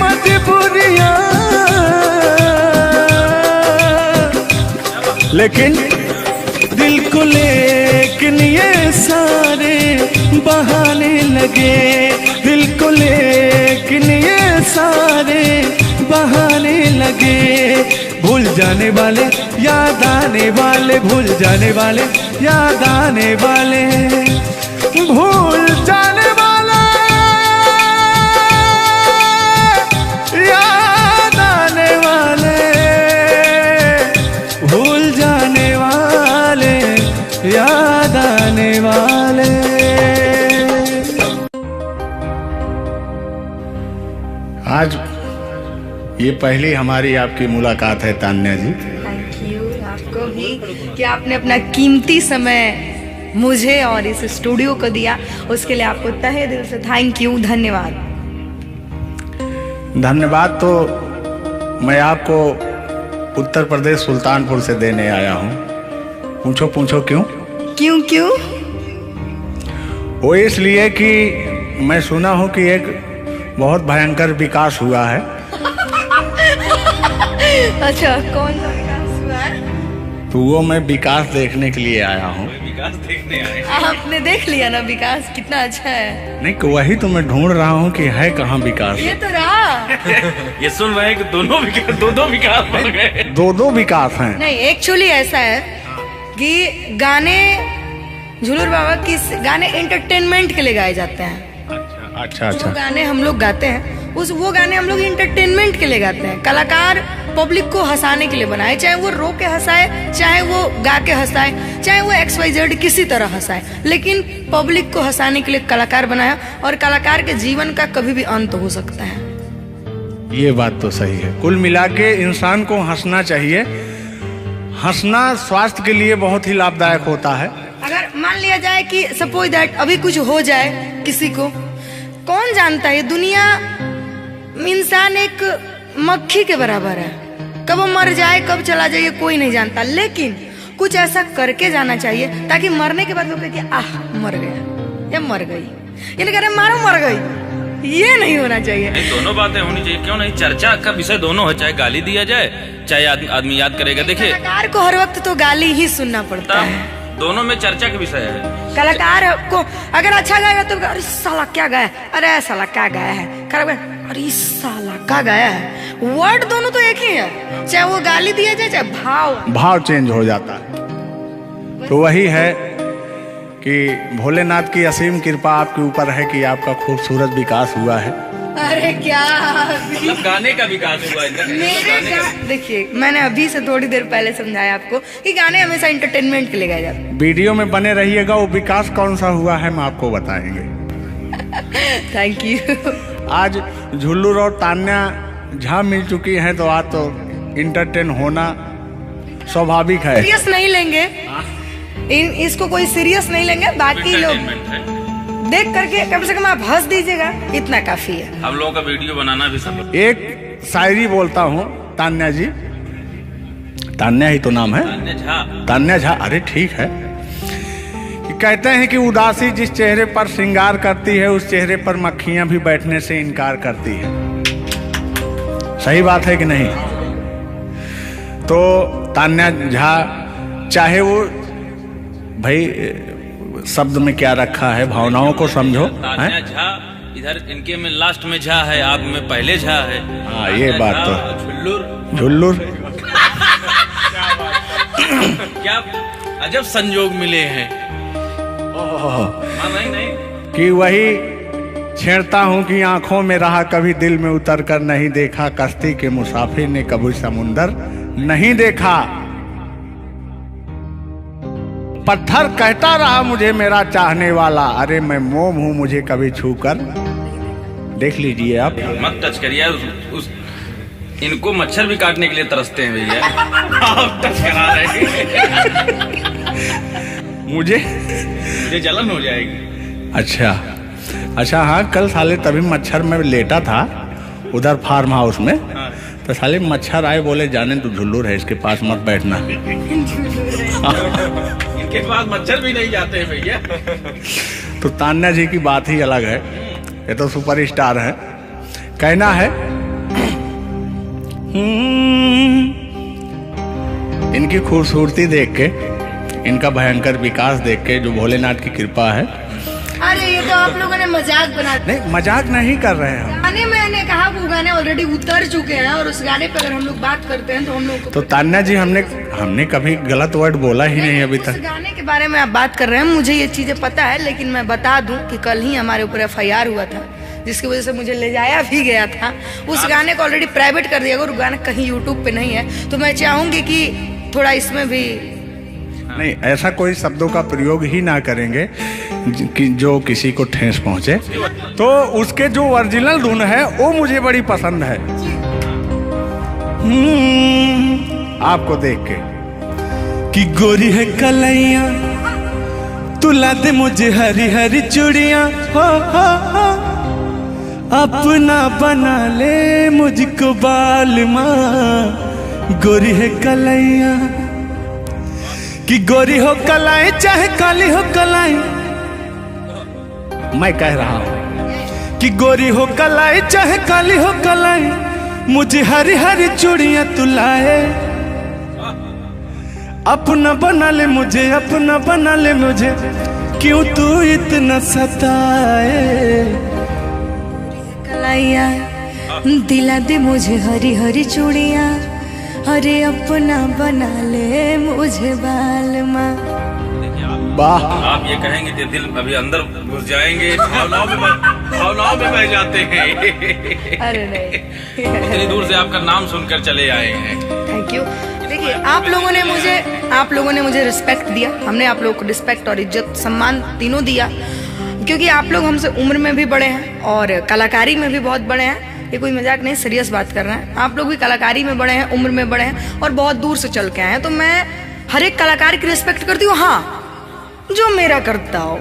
Speaker 2: मजबूरियाँ। लेकिन दिल को लेकिन ये सारे बहाने लगे, दिल को लेकिन ये सारे बहाने लगे। भूल जाने वाले याद आने वाले, भूल जाने वाले याद आने वाले, भूल जाने वाले याद आने वाले, भूल जाने वाले याद आने वाले।
Speaker 1: आज ये पहली हमारी आपकी मुलाकात है तान्या जी।
Speaker 3: थैंक यू आपको भी कि आपने अपना कीमती समय मुझे और इस स्टूडियो को दिया, उसके लिए आपको तहे दिल से थैंक यू, धन्यवाद।
Speaker 1: धन्यवाद तो मैं आपको उत्तर प्रदेश सुल्तानपुर से देने आया हूँ। पूछो पूछो क्यों?
Speaker 3: क्यों क्यों?
Speaker 1: वो इसलिए कि मैं सुना हूँ कि एक बहुत भयंकर विकास हुआ है।
Speaker 3: अच्छा, कौन सा विकास हुआ है?
Speaker 1: तो वो मैं विकास देखने के लिए आया हूँ।
Speaker 4: विकास देखने आए।
Speaker 3: आपने देख लिया ना विकास कितना अच्छा है?
Speaker 1: नहीं, वही तो मैं ढूंढ रहा हूँ कि है कहाँ विकास।
Speaker 3: ये तो रहा।
Speaker 4: ये सुन रहे हैं कि दोनों विकास, दो विकास बन गए।
Speaker 1: दो विकास हैं।
Speaker 3: नहीं, एक्चुअली ऐसा है कि गाने झूलूर बाबा की गाने एंटरटेनमेंट के लिए गाए जाते हैं।
Speaker 1: अच्छा
Speaker 3: जो गाने हम लोग गाते हैं वो गाने हम लोग इंटरटेनमेंट के लिए गाते हैं। कलाकार पब्लिक को हंसाने के लिए बनाए, चाहे वो रो के हंसाए, चाहे वो गा के हंसाए, चाहे वो XYZ किसी तरह हंसाए, लेकिन पब्लिक को हंसाने के लिए कलाकार बनाया। और कलाकार के जीवन का कभी भी अंत हो सकता है।
Speaker 1: ये बात तो सही है। कुल मिला के इंसान को हंसना चाहिए। हंसना स्वास्थ्य के लिए बहुत ही लाभदायक होता है।
Speaker 3: अगर मान लिया जाए कि सपोज दैट अभी कुछ हो जाए किसी को, कौन जानता है दुनिया इंसान एक मक्खी के बराबर है, कब वो मर जाए कब चला जाए कोई नहीं जानता, लेकिन कुछ ऐसा करके जाना चाहिए ताकि मरने के बाद लोग कहे कि आह मर गया या मर गई, ये नहीं कह रहे मारो मर गई, ये नहीं होना चाहिए।
Speaker 4: दोनों बातें होनी चाहिए, क्यों नहीं? चर्चा का विषय दोनों है, चाहे गाली दिया जाए चाहे आदमी याद करेगा। देखिए
Speaker 3: कलाकार को हर वक्त तो गाली ही सुनना पड़ता है,
Speaker 4: दोनों में चर्चा का विषय है।
Speaker 3: कलाकार को अगर अच्छा गाएगा तो अरे साला क्या गाया, अरे साला क्या गाया है, खराब गाया, अरे साला क्या गाया है। वर्ड दोनों तो एक ही है, चाहे वो गाली दिया जाए चाहे
Speaker 1: भाव चेंज हो जाता है। तो वही है कि भोलेनाथ की असीम कृपा आपके ऊपर है कि आपका खूबसूरत विकास हुआ है।
Speaker 3: अरे क्या
Speaker 4: मतलब गाने का विकास हुआ है।
Speaker 3: देखिए मैंने अभी से थोड़ी देर पहले समझाया आपको कि गाने हमेशा एंटरटेनमेंट के लिए गाए जाते हैं।
Speaker 1: वीडियो में बने रहिएगा, वो विकास कौन सा हुआ है हम आपको बताएंगे।
Speaker 3: Thank you.
Speaker 1: आज झुल्लू और तान्या झा मिल चुकी हैं, तो आज तो इंटरटेन होना स्वाभाविक है।
Speaker 3: सीरियस नहीं लेंगे, इसको कोई सीरियस नहीं लेंगे, बाकी लोग देख करके कम से कम आप हंस दीजिएगा, इतना काफी है।
Speaker 4: हम लोगों का वीडियो बनाना भी सब।
Speaker 1: एक शायरी बोलता हूँ तान्या जी, तान्या ही तो नाम है, तान्या झा। अरे ठीक है। कि कहते हैं कि उदासी जिस चेहरे पर श्रृंगार करती है उस चेहरे पर मक्खियां भी बैठने से इनकार करती है। सही बात है कि नहीं? तो तान्या झा, चाहे वो भाई शब्द में क्या रखा है, भावनाओं को समझो।
Speaker 4: तान्या झा इधर इनके में लास्ट में झा है, आप में पहले झा है।
Speaker 1: हाँ ये बात तो झुल्लुर
Speaker 4: क्या अजब संजोग मिले हैं। नहीं
Speaker 1: कि वही छेड़ता हूँ कि आंखों में रहा कभी दिल में उतर कर नहीं देखा, कश्ती के मुसाफिर ने कभी समुंदर नहीं देखा। पत्थर कहता रहा मुझे मेरा चाहने वाला, अरे मैं मोम हूँ मुझे कभी छूकर देख लीजिए आप।
Speaker 4: मत टच करिए इनको, मच्छर भी काटने के लिए तरसते हैं भैया। आप टच करा रहे
Speaker 1: मुझे
Speaker 4: जलन हो जाएगी।
Speaker 1: अच्छा हाँ, कल साले तभी मच्छर में लेटा था उधर फार्म हाउस में।
Speaker 4: हाँ।
Speaker 1: तो साले मच्छर आए, बोले जाने तू झुल्लू है, इसके पास मत बैठना।
Speaker 4: इनके पास मच्छर भी नहीं जाते हैं भैया।
Speaker 1: तो तान्या जी की बात ही अलग है, ये तो सुपरस्टार है। कहना है इनकी खूबसूरती देख के, इनका भयंकर विकास देख के, जो भोलेनाथ की कृपा है।
Speaker 3: अरे ये तो आप लोगों ने मजाक बना दिया।
Speaker 1: नहीं मजाक नहीं कर रहे हैं।
Speaker 3: गाने मैंने कहा वो गाने ऑलरेडी उतर चुके हैं और उस गाने पे अगर हम लोग बात करते हैं तो हम लोग
Speaker 1: तो तान्या जी हमने कभी गलत वर्ड बोला ही नहीं अभी तक।
Speaker 3: उस गाने के बारे में आप बात कर रहे हैं, मुझे ये चीजें पता है, लेकिन मैं बता दूं कि कल ही हमारे ऊपर FIR हुआ था जिसकी वजह से मुझे ले जाया भी गया था। उस गाने को ऑलरेडी प्राइवेट कर दिया, और गाना कहीं यूट्यूब पे नहीं है। तो मैं चाहूंगी कि थोड़ा इसमें भी
Speaker 1: नहीं, ऐसा कोई शब्दों का प्रयोग ही ना करेंगे कि जो किसी को ठेस पहुंचे। तो उसके जो ओरिजिनल धुन है वो मुझे बड़ी पसंद है। आपको देख के
Speaker 2: कि गोरी है कलैया तुला दे मुझे हरी हरी चूड़ियां, हो अपना बना ले मुझको बाल माँ। गोरी है कलैया कि गोरी हो कलाई चाहे काली हो कलाई,
Speaker 1: मैं कह रहा हूँ
Speaker 2: कि गोरी हो कलाई चाहे काली हो कलाई, मुझे हरी हरी चूड़ियां तू लाए। अपना बना ले मुझे, अपना बना ले मुझे, क्यों तू इतना सताए।
Speaker 3: कलाइया दिला दे मुझे हरी हरी चूड़ियां, अरे अपना बना ले मुझे बाल माँ।
Speaker 1: वाह,
Speaker 4: आप ये कहेंगे तो दिल अभी अंदर घुस जाएंगे, भावनाओं में बह जाते हैं।
Speaker 3: अरे नहीं,
Speaker 4: इतनी दूर से आपका नाम सुनकर चले आए हैं।
Speaker 3: Thank you. देखिए आप लोगों ने मुझे रिस्पेक्ट दिया, हमने आप लोगों को रिस्पेक्ट और इज्जत सम्मान तीनों दिया, क्योंकि आप लोग हमसे उम्र में भी बड़े हैं और कलाकारी में भी बहुत बड़े हैं। ये कोई मजाक नहीं, सीरियस बात कर रहे हैं। आप लोग भी कलाकारी में बड़े हैं, उम्र में बड़े हैं और बहुत दूर से चल के आए हैं। तो मैं हर एक कलाकार की रिस्पेक्ट करती हूँ, हाँ जो मेरा करता हो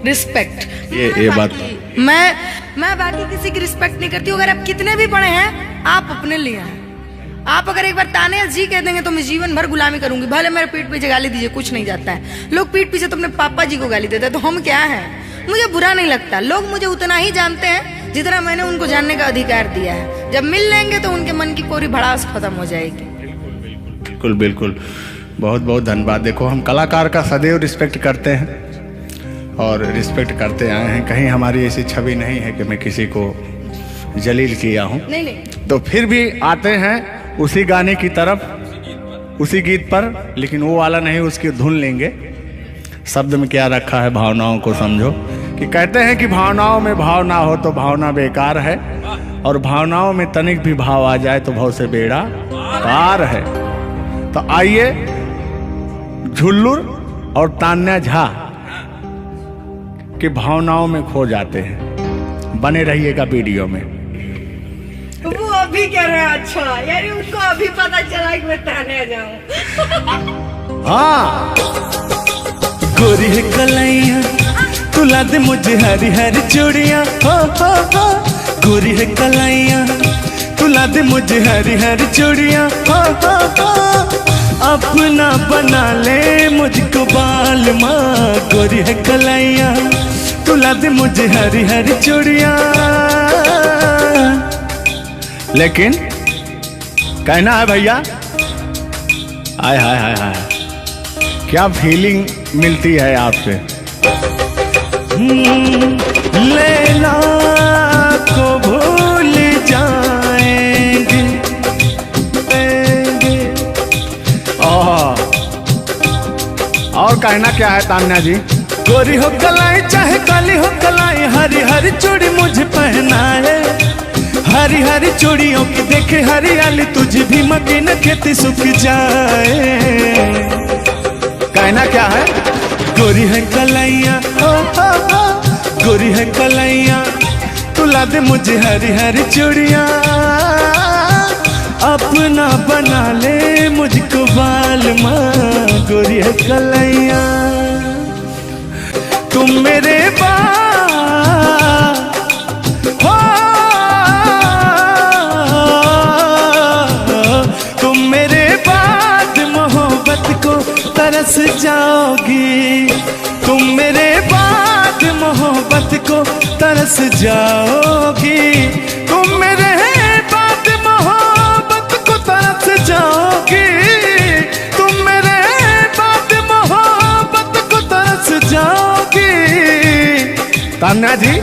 Speaker 3: रिस्पेक्ट।
Speaker 1: ये बात
Speaker 3: मैं बाकी किसी की रिस्पेक्ट नहीं करती हूँ। अगर आप कितने भी बड़े हैं, आप अपने लिए हैं, आप अगर एक बार ताने जी कह देंगे तो मैं जीवन भर गुलामी करूंगी, भले मेरे पीठ पीछे गाली दीजिए, कुछ नहीं जाता है। लोग पीठ पीछे तो अपने पापा जी को गाली देते हैं, तो हम क्या हैं? मुझे बुरा नहीं लगता, लोग मुझे उतना ही जानते हैं जितना मैंने उनको जानने का अधिकार दिया है। जब मिल लेंगे तो उनके मन की पूरी भड़ास खत्म हो जाएगी।
Speaker 1: बिल्कुल बिल्कुल, बहुत बहुत धन्यवाद। देखो, हम कलाकार का सदैव रिस्पेक्ट करते हैं और रिस्पेक्ट करते आए हैं। कहीं हमारी ऐसी छवि नहीं है कि मैं किसी को जलील किया हूँ।
Speaker 3: नहीं,
Speaker 1: तो फिर भी आते हैं उसी गाने की तरफ, उसी गीत पर, लेकिन वो वाला नहीं, उसकी धुन लेंगे। शब्द में क्या रखा है, भावनाओं को समझो। कि कहते हैं कि भावनाओं में भाव ना हो तो भावना बेकार है, और भावनाओं में तनिक भी भाव आ जाए तो भाव से बेड़ा पार है। तो आइए, झुल्लुर और तान्या झा की भावनाओं में खो जाते हैं। बने रहिएगा वीडियो में।
Speaker 3: वो अभी कह रहे हैं अच्छा, यानी उनको अभी पता चला कि मैं ताने जाऊं।
Speaker 1: हाँ,
Speaker 2: गोरी है कलाइया तुला दे मुझे हरी हरी चूड़ियां, हो। गोरी है कलाइया तुला दे मुझे हरी हरी चूड़ियां, हो। अपना बना ले मुझको बाल माँ। गोरी है कलाइया तुला दे मुझे हरी हरी चूड़ियां।
Speaker 1: लेकिन कहना है भैया, हाय हाय हाय हाय, क्या फीलिंग मिलती है आपसे।
Speaker 2: लैला को भूल जाएंगे।
Speaker 1: और कहना क्या है तान्या जी।
Speaker 2: गोरी हो कलाई चाहे काली हो कलाई, हरी हरी चूड़ी मुझे पहनाए। हरी हरी चूड़ियों की देखे हरियाली, तुझे भी मकीन खेती सूख जाए।
Speaker 1: कहना क्या है।
Speaker 2: गोरी है कलाइया, गोरी है कलाइया तुला दे मुझे हरी हरी चूड़ियां। अपना बना ले मुझको बाल माँ। गोरी है कलाइया तुम मेरे हो, तुम मेरे बाद मोहब्बत को तरस जाओगी। तुम मेरे बाद मोहब्बत को तरस जाओगी। तुम मेरे बाद मोहब्बत को तरस जाओगी। तुम मेरे बाद मोहब्बत को तरस जाओगी।
Speaker 1: तान्या जी,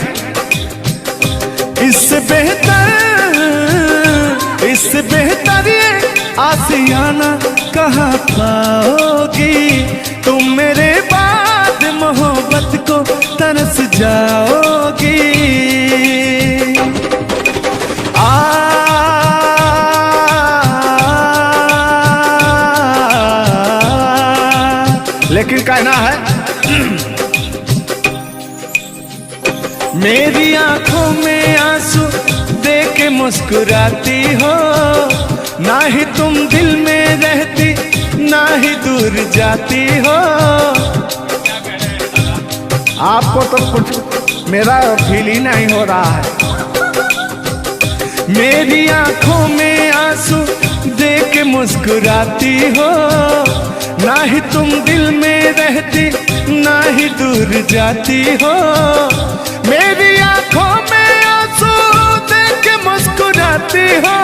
Speaker 2: इससे बेहतर ये आसियाना कहाँ पाओगी। तुम मेरे बाद मोहब्बत को तरस जाओगी।
Speaker 1: लेकिन कहना है
Speaker 2: मेरी आंखों में आंसू देख के मुस्कुराती हो। ना ही तुम दिल में रहती, ना ही दूर जाती हो।
Speaker 1: आपको तो कुछ मेरा फील ही नहीं हो रहा है।
Speaker 2: मेरी आंखों में आंसू देख के मुस्कुराती हो। ना ही तुम दिल में रहती, ना ही दूर जाती हो। मेरी आंखों में आंसू देख के मुस्कुराती हो।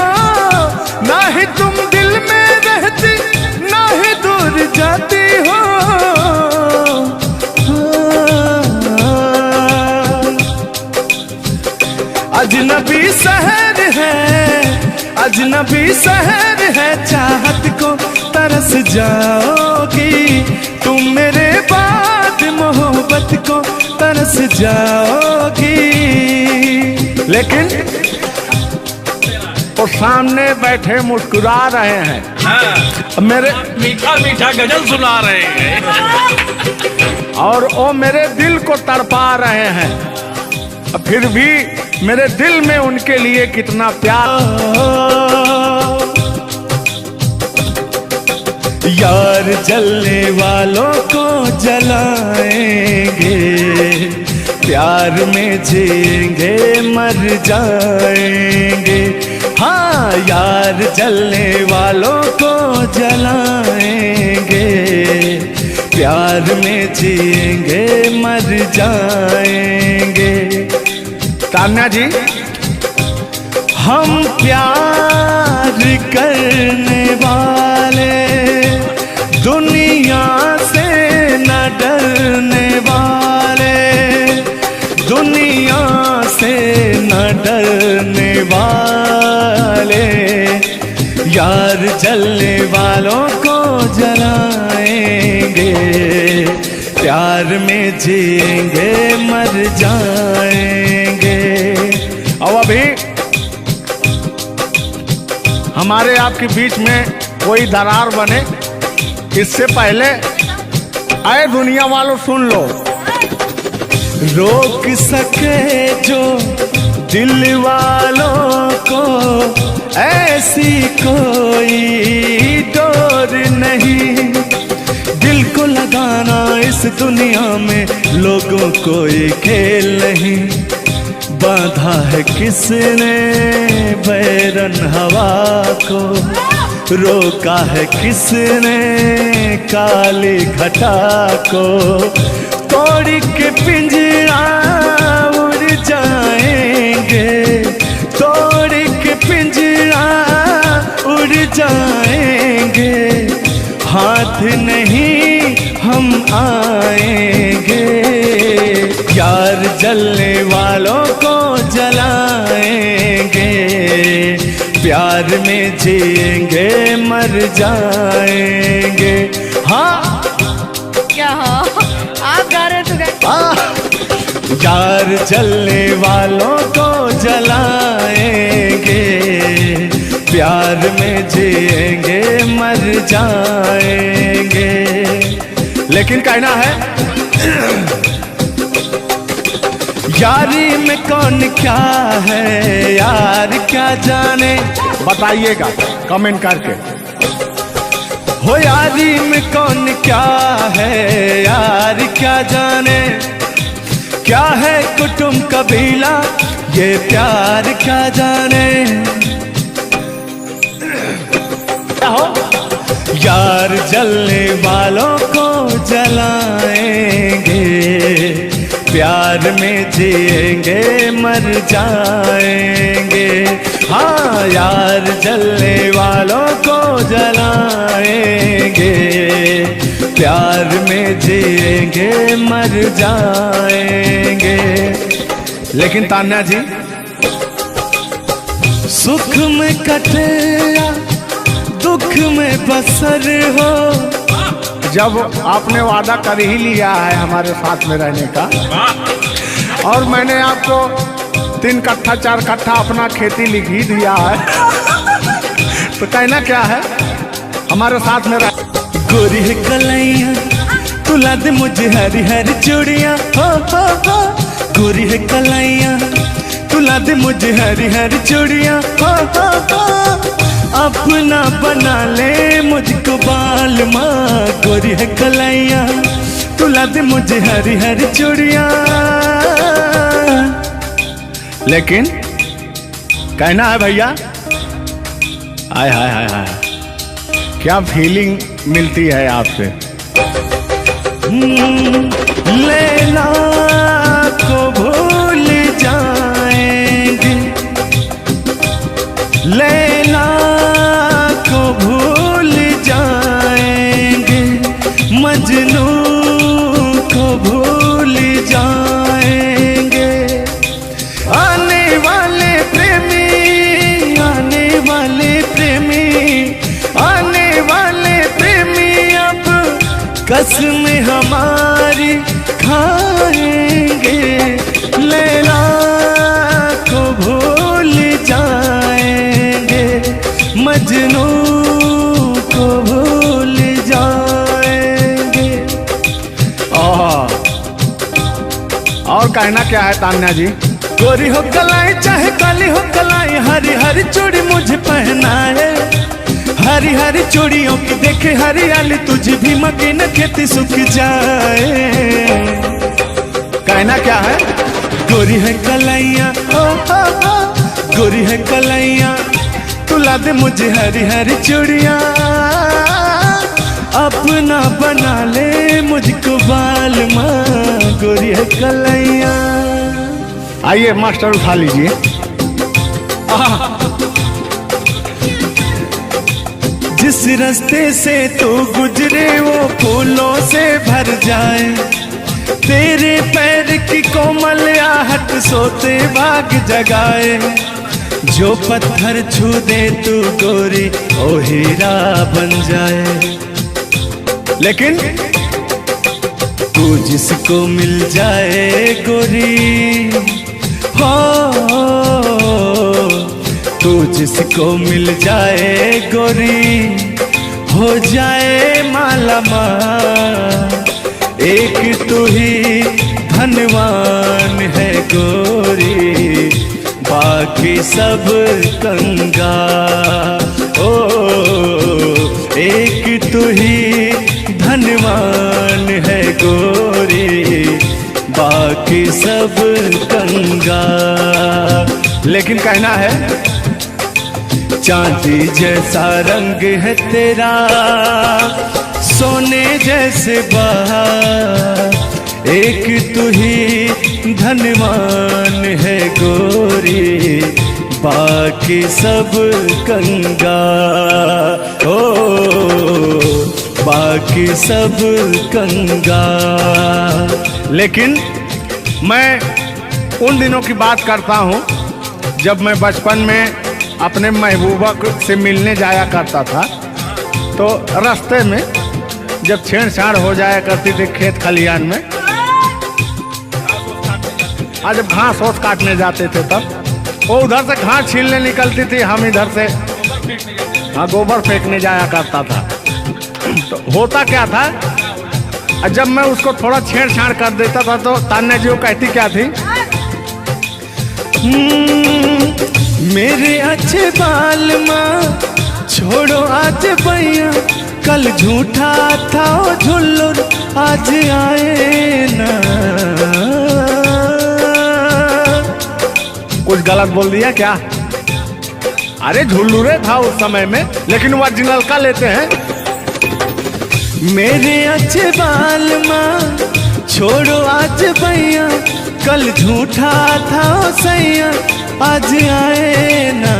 Speaker 2: ना ही तुम दिल में रहती, ना ही दूर जाती हो। अजनबी शहर है, अजनबी शहर है, चाहत को तरस जाओगी। तुम मेरे बाद मोहब्बत को तरस जाओगी।
Speaker 1: लेकिन वो सामने बैठे मुस्कुरा रहे हैं।
Speaker 4: हाँ,
Speaker 1: मेरे
Speaker 4: मीठा मीठा गजल सुना रहे हैं
Speaker 1: और वो मेरे दिल को तड़पा रहे हैं। फिर भी मेरे दिल में उनके लिए कितना प्यार।
Speaker 2: यार जलने वालों को जलाएंगे, प्यार में जिएंगे मर जाएंगे। हाँ यार जलने वालों को जलाएंगे, प्यार में जिएंगे मर जाएंगे।
Speaker 1: तान्या जी,
Speaker 2: हम प्यार करने वाले दुनिया से न डरने वाले, दुनिया से न डरने वाले, यार जलने वालों को जलाएंगे, प्यार में जिएंगे मर जाएंगे।
Speaker 1: और अभी हमारे आपके बीच में कोई दरार बने इससे पहले आए दुनिया वालों सुन लो।
Speaker 2: रोक सके जो दिल वालों को ऐसी कोई डोर नहीं, दिल को लगाना इस दुनिया में लोगों कोई खेल नहीं। बांधा है किसने बैरन हवा को, रोका है किसने काली घटा को, तोड़ के पिंजरा उड़ जाएंगे, तोड़ के पिंजरा उड़ जाएंगे, हाथ नहीं हम आएंगे, यार जलने वालों को जलाएंगे, प्यार में जिएंगे मर जाएंगे। हाँ
Speaker 3: क्या हाँ आप गा रहे तो गा।
Speaker 2: यार जलने वालों को जलाएंगे, प्यार में जिएंगे मर जाएंगे।
Speaker 1: लेकिन कहना है
Speaker 2: यारी में कौन क्या है यार क्या जाने,
Speaker 1: बताइएगा कमेंट करके।
Speaker 2: हो यारी में कौन क्या है यार क्या जाने, क्या है कुटुंब कबीला ये प्यार क्या जाने।
Speaker 1: हो
Speaker 2: यार जलने वालों को जलाएंगे, प्यार में जिएंगे मर जाएंगे। हाँ यार जलने वालों को जलाएंगे, प्यार में जिएंगे मर जाएंगे।
Speaker 1: लेकिन तान्या जी,
Speaker 2: सुख में कटे या दुख में बसर हो,
Speaker 1: जब आपने वादा कर ही लिया है हमारे साथ में रहने का, और मैंने आपको 3 कट्ठा 4 कट्ठा अपना खेती लिख ही दिया है, तो कहना क्या है हमारे साथ में रह।
Speaker 2: गोरी है कलैया तुला दे मुझे हरी हरी चूड़ियाँ, हो गोरी है कलैया तुला दे मुझे हरी हरी चूड़ियाँ, हो अपना बना ले मुझको बाल माँ। गोरी है कलैया तुला दे मुझे हरी हरी चूड़ियाँ।
Speaker 1: लेकिन कहना है भैया, हाय हाय हाय हाय, क्या फीलिंग मिलती है आपसे।
Speaker 2: लैला को भूल जाएंगे, लैला को भूल जाएंगे, मजनू को भूल जाएंगे। आने वाले प्रेमी, आने वाले प्रेमी, आने वाले प्रेमी अब कसम हमारी खाएंगे। लैला को भूल जाएंगे, मजनू को भूल जाएंगे।
Speaker 1: और कहना क्या है तान्या जी।
Speaker 2: गोरी हो कलाई चाहे काली हो कलाई, हरी हरी चूड़ी मुझे पहनाए, हरी हरी चूड़ियों की देखे हरियाली, तुझे भी मकीन खेती सूख जाए।
Speaker 1: कहना क्या है।
Speaker 2: गोरी है कलैया, गोरी है कलैया रुला दे मुझे हरी हरी चूड़ियां, अपना बना ले मुझको बाल माँ गोरी है कलैया।
Speaker 1: आइए मास्टर उठा लीजिए।
Speaker 2: जिस रास्ते से तू गुजरे वो फूलों से भर जाए, तेरे पैर की कोमल आहट सोते भाग जगाए। जो पत्थर छू दे तू गोरी ओ हीरा बन जाए।
Speaker 1: लेकिन
Speaker 2: तू जिसको मिल जाए गोरी हो, तू जिसको मिल जाए गोरी हो जाए माला माल। एक तू ही धनवान है गोरी, बाकी सब कंगाल। ओ एक तू ही धनवान है गोरी, बाकी सब कंगाल।
Speaker 1: लेकिन कहना है
Speaker 2: चांदी जैसा रंग है तेरा, सोने जैसे बहार। एक तू ही धनवान है गोरी, बाकी सब कंगाल। ओ बाकी सब कंगाल।
Speaker 1: लेकिन मैं उन दिनों की बात करता हूँ जब मैं बचपन में अपने महबूबा से मिलने जाया करता था, तो रास्ते में जब छेड़छाड़ हो जाया करती थी खेत खलियान में, आज जब घास ओस काटने जाते थे तब वो उधर से घास छीलने निकलती थी, हम इधर से हाँ गोबर फेंकने जाया करता था। तो होता क्या था, जब मैं उसको थोड़ा छेड़छाड़ कर देता था तो तान्या जी वो कहती क्या थी,
Speaker 2: मेरे अच्छे बाल माँ छोड़ो आज भैया, कल झूठा था ओ झुल्लुर आज आए ना।
Speaker 1: कुछ गलत बोल दिया क्या? अरे झुल्लुरे था उस समय में, लेकिन ओरिजिनल का लेते हैं।
Speaker 2: मेरे अच्छे बाल माँ छोड़ो आज भैया, कल झूठा था ओ सैया आज आए ना।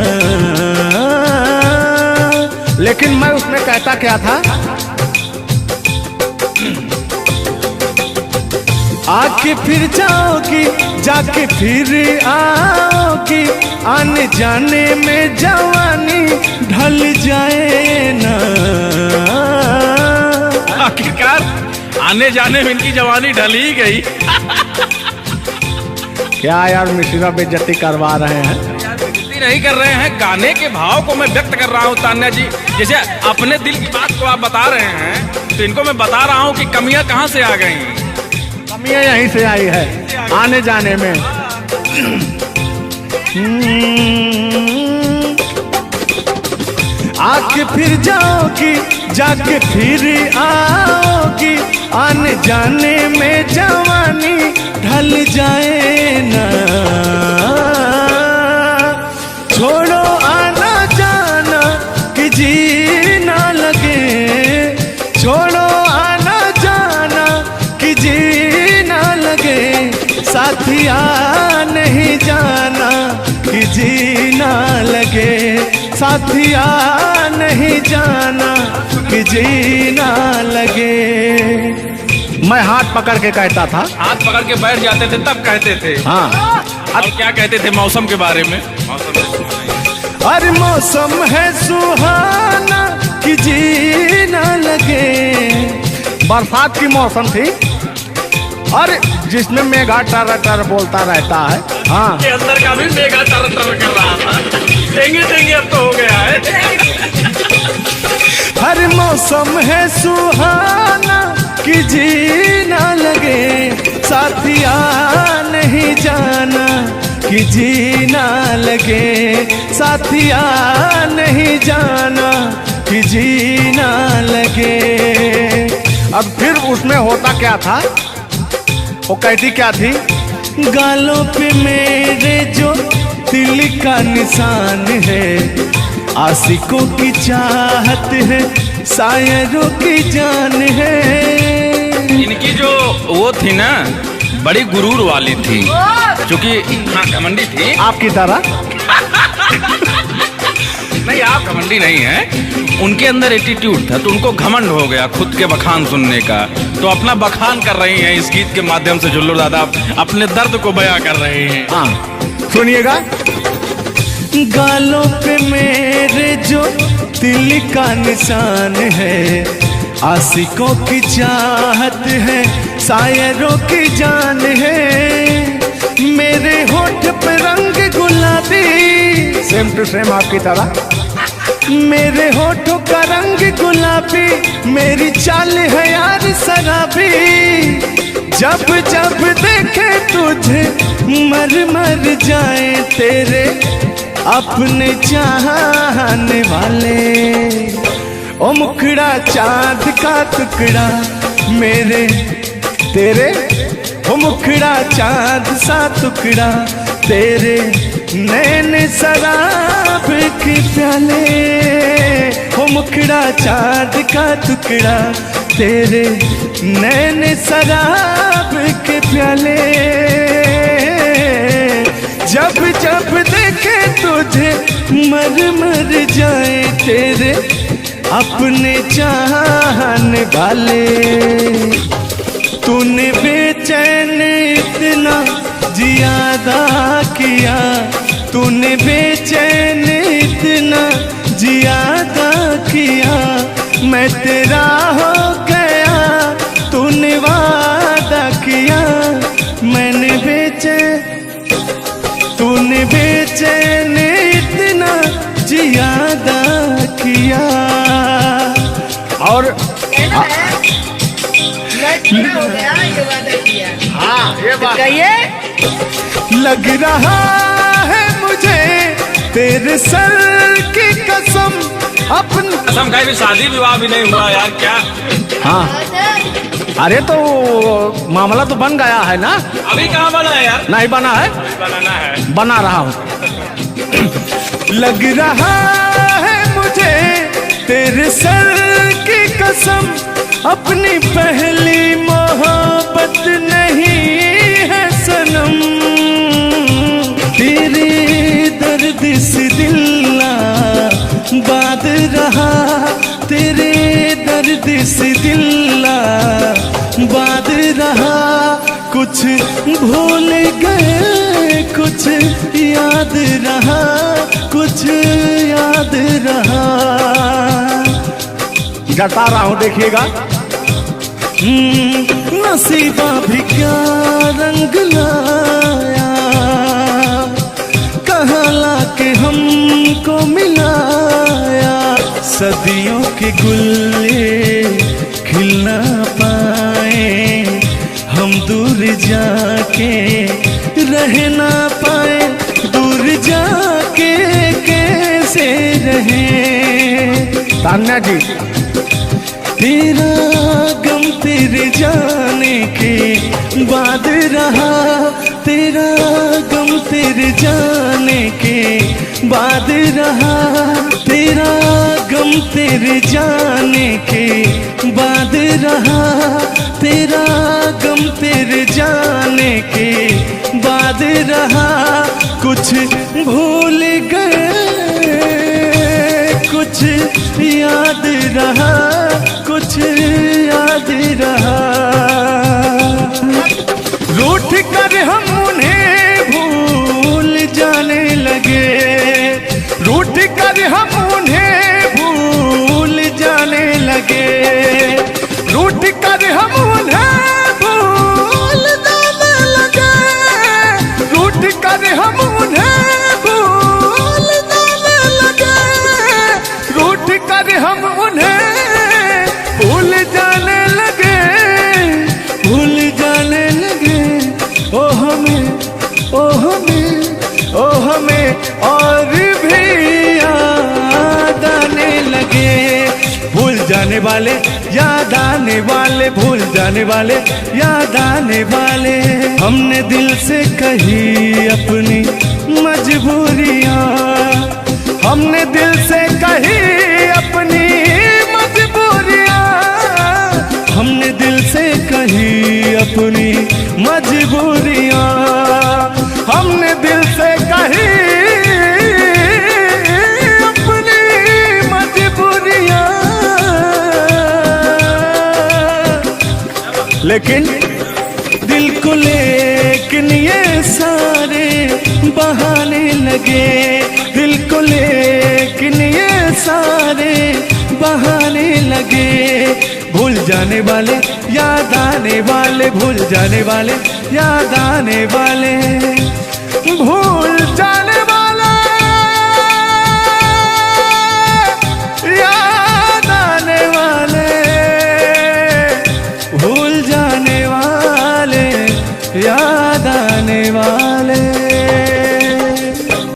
Speaker 1: लेकिन मैं उसमें कहता क्या था,
Speaker 2: आके फिर जाओगी जाके फिर आओगी, आने जाने में जवानी ढल जाए ना।
Speaker 4: आखिरकार आने जाने में इनकी जवानी ढल ही गई।
Speaker 1: क्या यार मिश्रा बेइज्जती करवा रहे हैं?
Speaker 4: बेइज्जती नहीं कर रहे हैं, गाने के भाव को मैं व्यक्त कर रहा हूँ तान्या जी। जैसे अपने दिल की बात को आप बता रहे हैं, तो इनको मैं bता रहा हूँ कि कमियां कहाँ से आ गई।
Speaker 1: कमियां यहीं से आई है आने जाने में।
Speaker 2: आके फिर जाओगी जाके फिर आओगी, आने जाने में जवानी ढल जाए ना। छोड़ो आना जाना कि जी ना लगे, छोड़ो आना जाना कि जी ना लगे, साथिया नहीं जाना कि जी ना लगे, साथिया नहीं जाना कि जी ना लगे।
Speaker 1: मैं हाथ पकड़ के कहता था,
Speaker 4: हाथ पकड़ के बैठ जाते थे तब कहते थे।
Speaker 1: हाँ
Speaker 4: अब क्या कहते थे मौसम के बारे में?
Speaker 2: अरे मौसम है सुहाना कि जी ना लगे।
Speaker 1: बरसात की मौसम थी, अरे जिसमें मेघा टर टर बोलता रहता है। हाँ
Speaker 4: के अंदर का भी मेघा तर तर कर रहा था। देंगे देंगे अब तो हो गया है।
Speaker 2: हर मौसम है सुहाना कि जी ना लगे, साथिया नहीं जाना कि जी ना लगे, साथिया नहीं जाना कि जी ना लगे।
Speaker 1: अब फिर उसमें होता क्या था, वो कहती क्या थी,
Speaker 2: गालों पे मेरे जो तिल का निशान है, आशिकों की चाहत है, शायरों की जान है।
Speaker 4: इनकी जो वो थी ना, बड़ी गुरूर वाली थी, क्योंकि हाँ घमंडी थी।
Speaker 1: आपकी तरह
Speaker 4: नहीं, आप घमंडी नहीं हैं। उनके अंदर एटीट्यूड था, तो उनको घमंड हो गया खुद के बखान सुनने का। तो अपना बखान कर रही हैं इस गीत के माध्यम से। जुल्लू दादा अपने दर्द को बयां कर रहे हैं।
Speaker 1: हाँ सुनिएगा।
Speaker 2: गालों पे मेरे जो दिल का निशान है, आशिकों की चाहत है, शायरों की जान है। मेरे होठ पे रंग गुलाबी,
Speaker 1: सेम टू सेम आपकी तरह।
Speaker 2: मेरे होठों का रंग गुलाबी, मेरी चाल है यार शराबी। जब जब देखे तुझे मर मर जाए तेरे अपने चाहने वाले। ओ मुखड़ा चाँद का टुकड़ा मेरे तेरे, ओ मुखड़ा चाँद सा टुकड़ा तेरे, नैन शराब के प्याले। ओ मुखड़ा चाँद का टुकड़ा तेरे, नैन शराब के प्याले। जब जब देखे तुझे मर मर जाए तेरे अपने चाहने वाले। तूने बेचैन इतना जियादा किया, तूने बेचैन इतना जियादा किया। मैं तेरा हो गया, तूने वादा किया। मैंने तूने बेचैन इतना जियादा किया।
Speaker 1: और
Speaker 3: हो गया ये वादा किया।
Speaker 1: हाँ ये बात
Speaker 3: कहिए।
Speaker 2: लग रहा है मुझे तेरे सर की कसम, अपनी
Speaker 4: कसम खाई भी शादी विवाह भी नहीं हुआ यार, क्या?
Speaker 1: हाँ। अरे तो मामला तो बन गया है ना?
Speaker 4: अभी कहाँ बना है यार?
Speaker 1: नहीं बना है,
Speaker 4: बनाना है।
Speaker 1: बना रहा हूँ।
Speaker 2: लग रहा है मुझे तेरे सर की कसम, अपनी पहली मोहब्बत नहीं है सनम। तेरे दर्द से दिल बात रहा, तेरे दर्द से दिल बात रहा। कुछ भूल गए, कुछ याद रहा, कुछ याद रहा।
Speaker 1: जता रहा हूँ, देखिएगा।
Speaker 2: नसीबा भी क्या रंग लाया, कहाँ लाके हमको मिलाया। सदियों के गुल्ले खिल ना पाए, हम दूर जाके रह ना पाए। दूर जाके कैसे रहे
Speaker 1: तान्या जी।
Speaker 2: तेरा गम तेरे जाने के बाद रहा, तेरा गम तेरे जाने के बाद रहा। तेरा गम तेरे जाने के बाद रहा, तेरा गम तेरे जाने के बाद रहा। कुछ भूल गए, कुछ याद रहा, कुछ याद रहा। रूठ कर हम उन्हें भूल जाने लगे, रूठ कर हम उन्हें भूल जाने लगे। रूठ कर हम उन्हें भूल जाने लगे, रूठ कर हम उन्हें भूल जाने लगे। रूठ कर हम उन्हें भूल जाने लगे, भूल जाने लगे। ओ हमें, ओ हमें, ओ हमें और भी याद आने लगे। भूल जाने वाले, याद आने वाले, भूल जाने वाले, याद आने वाले। हमने दिल से कही अपनी मजबूरियाँ,
Speaker 1: हमने दिल से कही अपनी मजबूरियां,
Speaker 2: हमने दिल से कही अपनी मजबूरियां,
Speaker 1: हमने दिल से कही अपनी मजबूरियां। लेकिन
Speaker 2: दिल को लेकिन ये सारे बहाने लगे, दिल को लेकिन ये सारे बहाने लगे। भूल जाने वाले याद आने वाले, भूल जाने वाले याद आने वाले,
Speaker 1: भूल जाने वाला याद आने वाले,
Speaker 2: भूल जाने वाले याद आने वाले।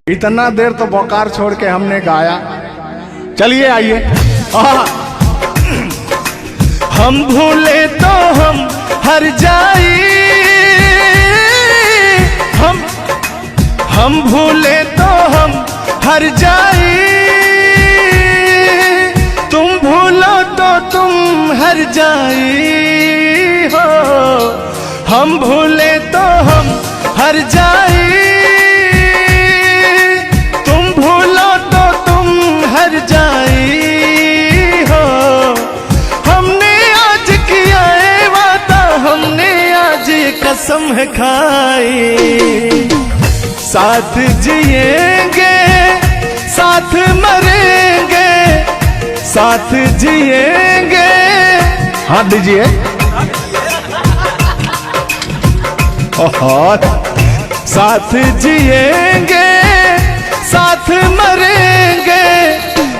Speaker 1: इतना देर तो बोकार छोड़ के हमने गाया, चलिए आइए।
Speaker 2: हम भूले तो हम हर जाई, हम भूले तो हम हर जाई, तुम भूलो तो तुम हर जाई हो। हम भूले तो हम हर जाई, तुम भूलो तो तुम हर जाई हो। हमने आज किया है वादा, हमने आज कसम है खाई, साथ जिएंगे साथ मरेंगे, साथ जिएंगे।
Speaker 1: हाथ दीजिए।
Speaker 2: साथ जिएंगे साथ मरेंगे,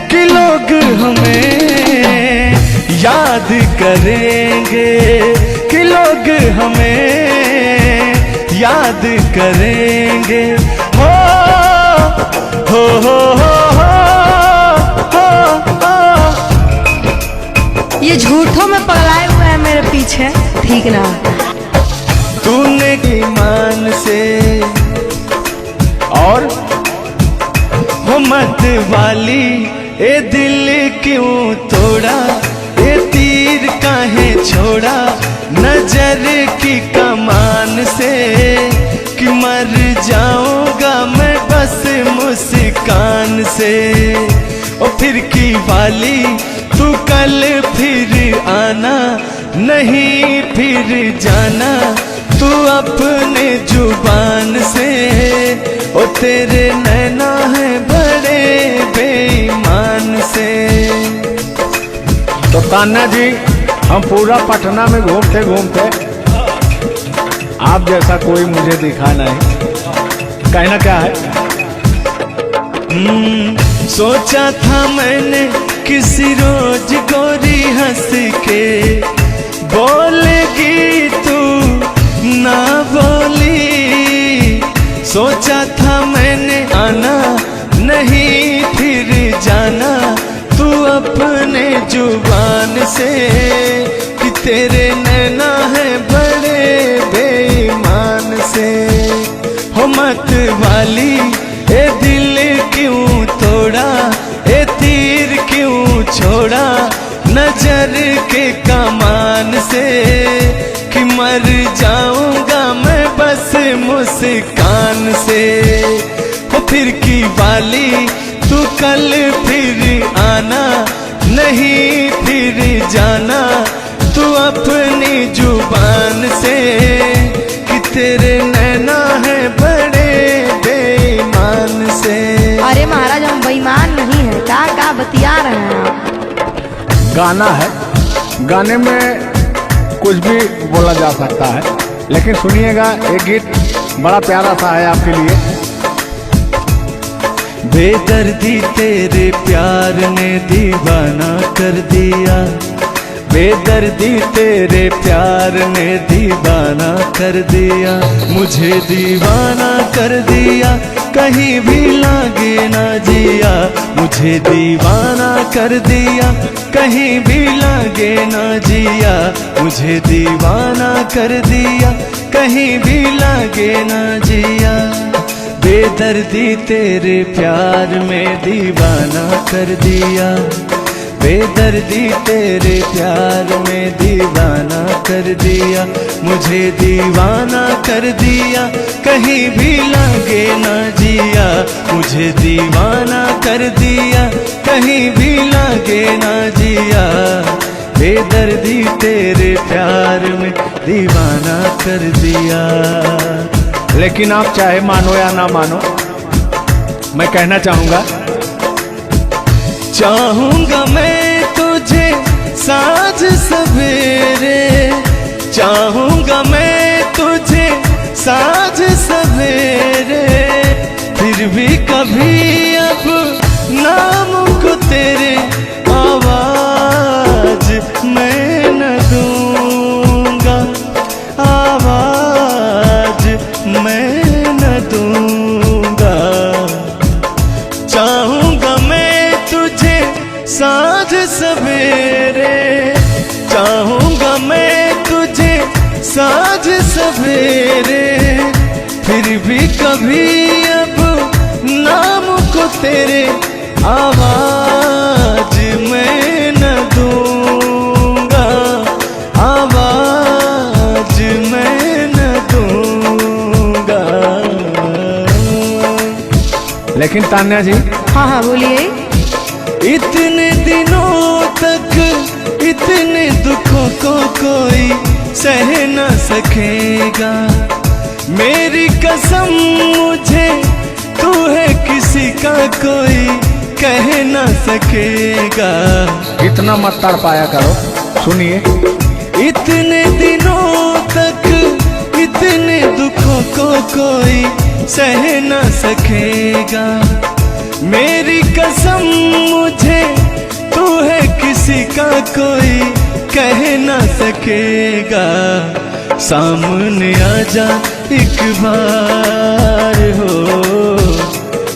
Speaker 2: कि लोग हमें याद करेंगे, कि लोग हमें याद करेंगे। हो हो हो हो हो हो।
Speaker 3: ये झूठों में पगलाए हुए हैं मेरे पीछे, ठीक ना?
Speaker 2: तूने ईमान से
Speaker 1: और
Speaker 2: हो मत वाली ए दिल क्यों तोड़ा, ए तीर काहे छोड़ा नजर की कमान से, कि मर जाऊंगा मैं बस मुस्कान से। ओ फिर की वाली तू कल फिर आना, नहीं फिर जाना तू अपने जुबान से। ओ तेरे नैना है बड़े बेईमान से।
Speaker 1: तो तान्या जी, हम पूरा पटना में घूमते घूमते आप जैसा कोई मुझे दिखा नहीं, कहना क्या है?
Speaker 2: सोचा था मैंने किसी रोज गोरी हंस के बोलेगी तू ना बोली, सोचा था मैंने आना नहीं फिर जाना तू अपने जुबान से, कि तेरे नैना है बड़े बेईमान से। हो मत वाली ए दिल क्यों तोड़ा, ए तीर क्यों छोड़ा नजर के कमान से, कि मर जाऊंगा मैं बस मुस्कान से। हो फिर की वाली तू कल फिर आना, नहीं फिर जाना तू अपनी जुबान से, कि तेरे नैना है बड़े बेईमान से।
Speaker 3: अरे महाराज, हम बेईमान नहीं है, का बतिया रहे हैं आप?
Speaker 1: गाना है, गाने में कुछ भी बोला जा सकता है, लेकिन सुनिएगा, एक गीत बड़ा प्यारा सा है आपके लिए।
Speaker 2: बेदर्दी तेरे प्यार ने दीवाना कर दिया, बेदर्दी तेरे प्यार ने दीवाना कर दिया, मुझे दीवाना कर दिया, कहीं भी लागे ना जिया, मुझे दीवाना कर दिया, कहीं भी लागे ना जिया, मुझे दीवाना कर दिया, कहीं भी लागे ना जिया। बेदर्दी तेरे प्यार में दीवाना कर दिया, बेदर्दी तेरे प्यार में दीवाना कर दिया, मुझे दीवाना कर दिया, कहीं भी लगे ना जिया, मुझे दीवाना कर दिया, कहीं भी लगे ना जिया, बेदर्दी तेरे प्यार में दीवाना कर दिया।
Speaker 1: लेकिन आप चाहे मानो या ना मानो, मैं कहना चाहूंगा,
Speaker 2: चाहूंगा मैं तुझे साँझ सवेरे, चाहूंगा मैं तुझे साँझ सवेरे, फिर भी कभी अब नाम को तेरे आवाज मैं न दूंगा, आवाज मैं न दूंगा। चाहूंगा मैं तुझे साँझ सवेरे, चाहूंगा मैं तुझे साँझ सवेरे, फिर भी कभी अब नाम को तेरे आवाज मैं न दूंगा, आवाज मैं न दूंगा।
Speaker 1: लेकिन तान्या जी,
Speaker 3: हाँ हाँ बोलिए।
Speaker 2: इतने दिनों तक इतने दुखों को कोई सह न सकेगा, मेरी कसम मुझे तू है किसी का कोई कह न सकेगा।
Speaker 1: इतना मत तड़पाया करो, सुनिए।
Speaker 2: इतने दिनों तक इतने दुखों को कोई सह न सकेगा, मेरी कसम मुझे तू है किसी का कोई कह न सकेगा। सामने आजा एक बार हो,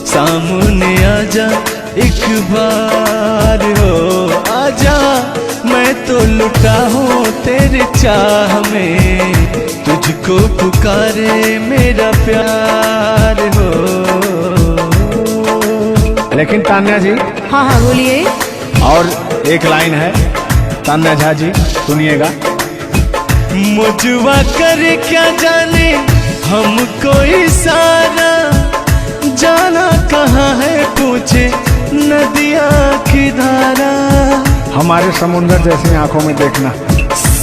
Speaker 2: सामने आजा एक बार हो, आजा मैं तो लुटा हूँ तेरे चाह में, तुझको पुकारे मेरा प्यार हो।
Speaker 1: लेकिन तान्या जी,
Speaker 3: हाँ हाँ बोलिए।
Speaker 1: और एक लाइन है, तान्या झा जी सुनिएगा।
Speaker 2: मुझवा कर क्या जाने हमको इशारा, जाना कहाँ है पूछे नदिया की धारा।
Speaker 1: हमारे समुंदर जैसी आंखों में देखना।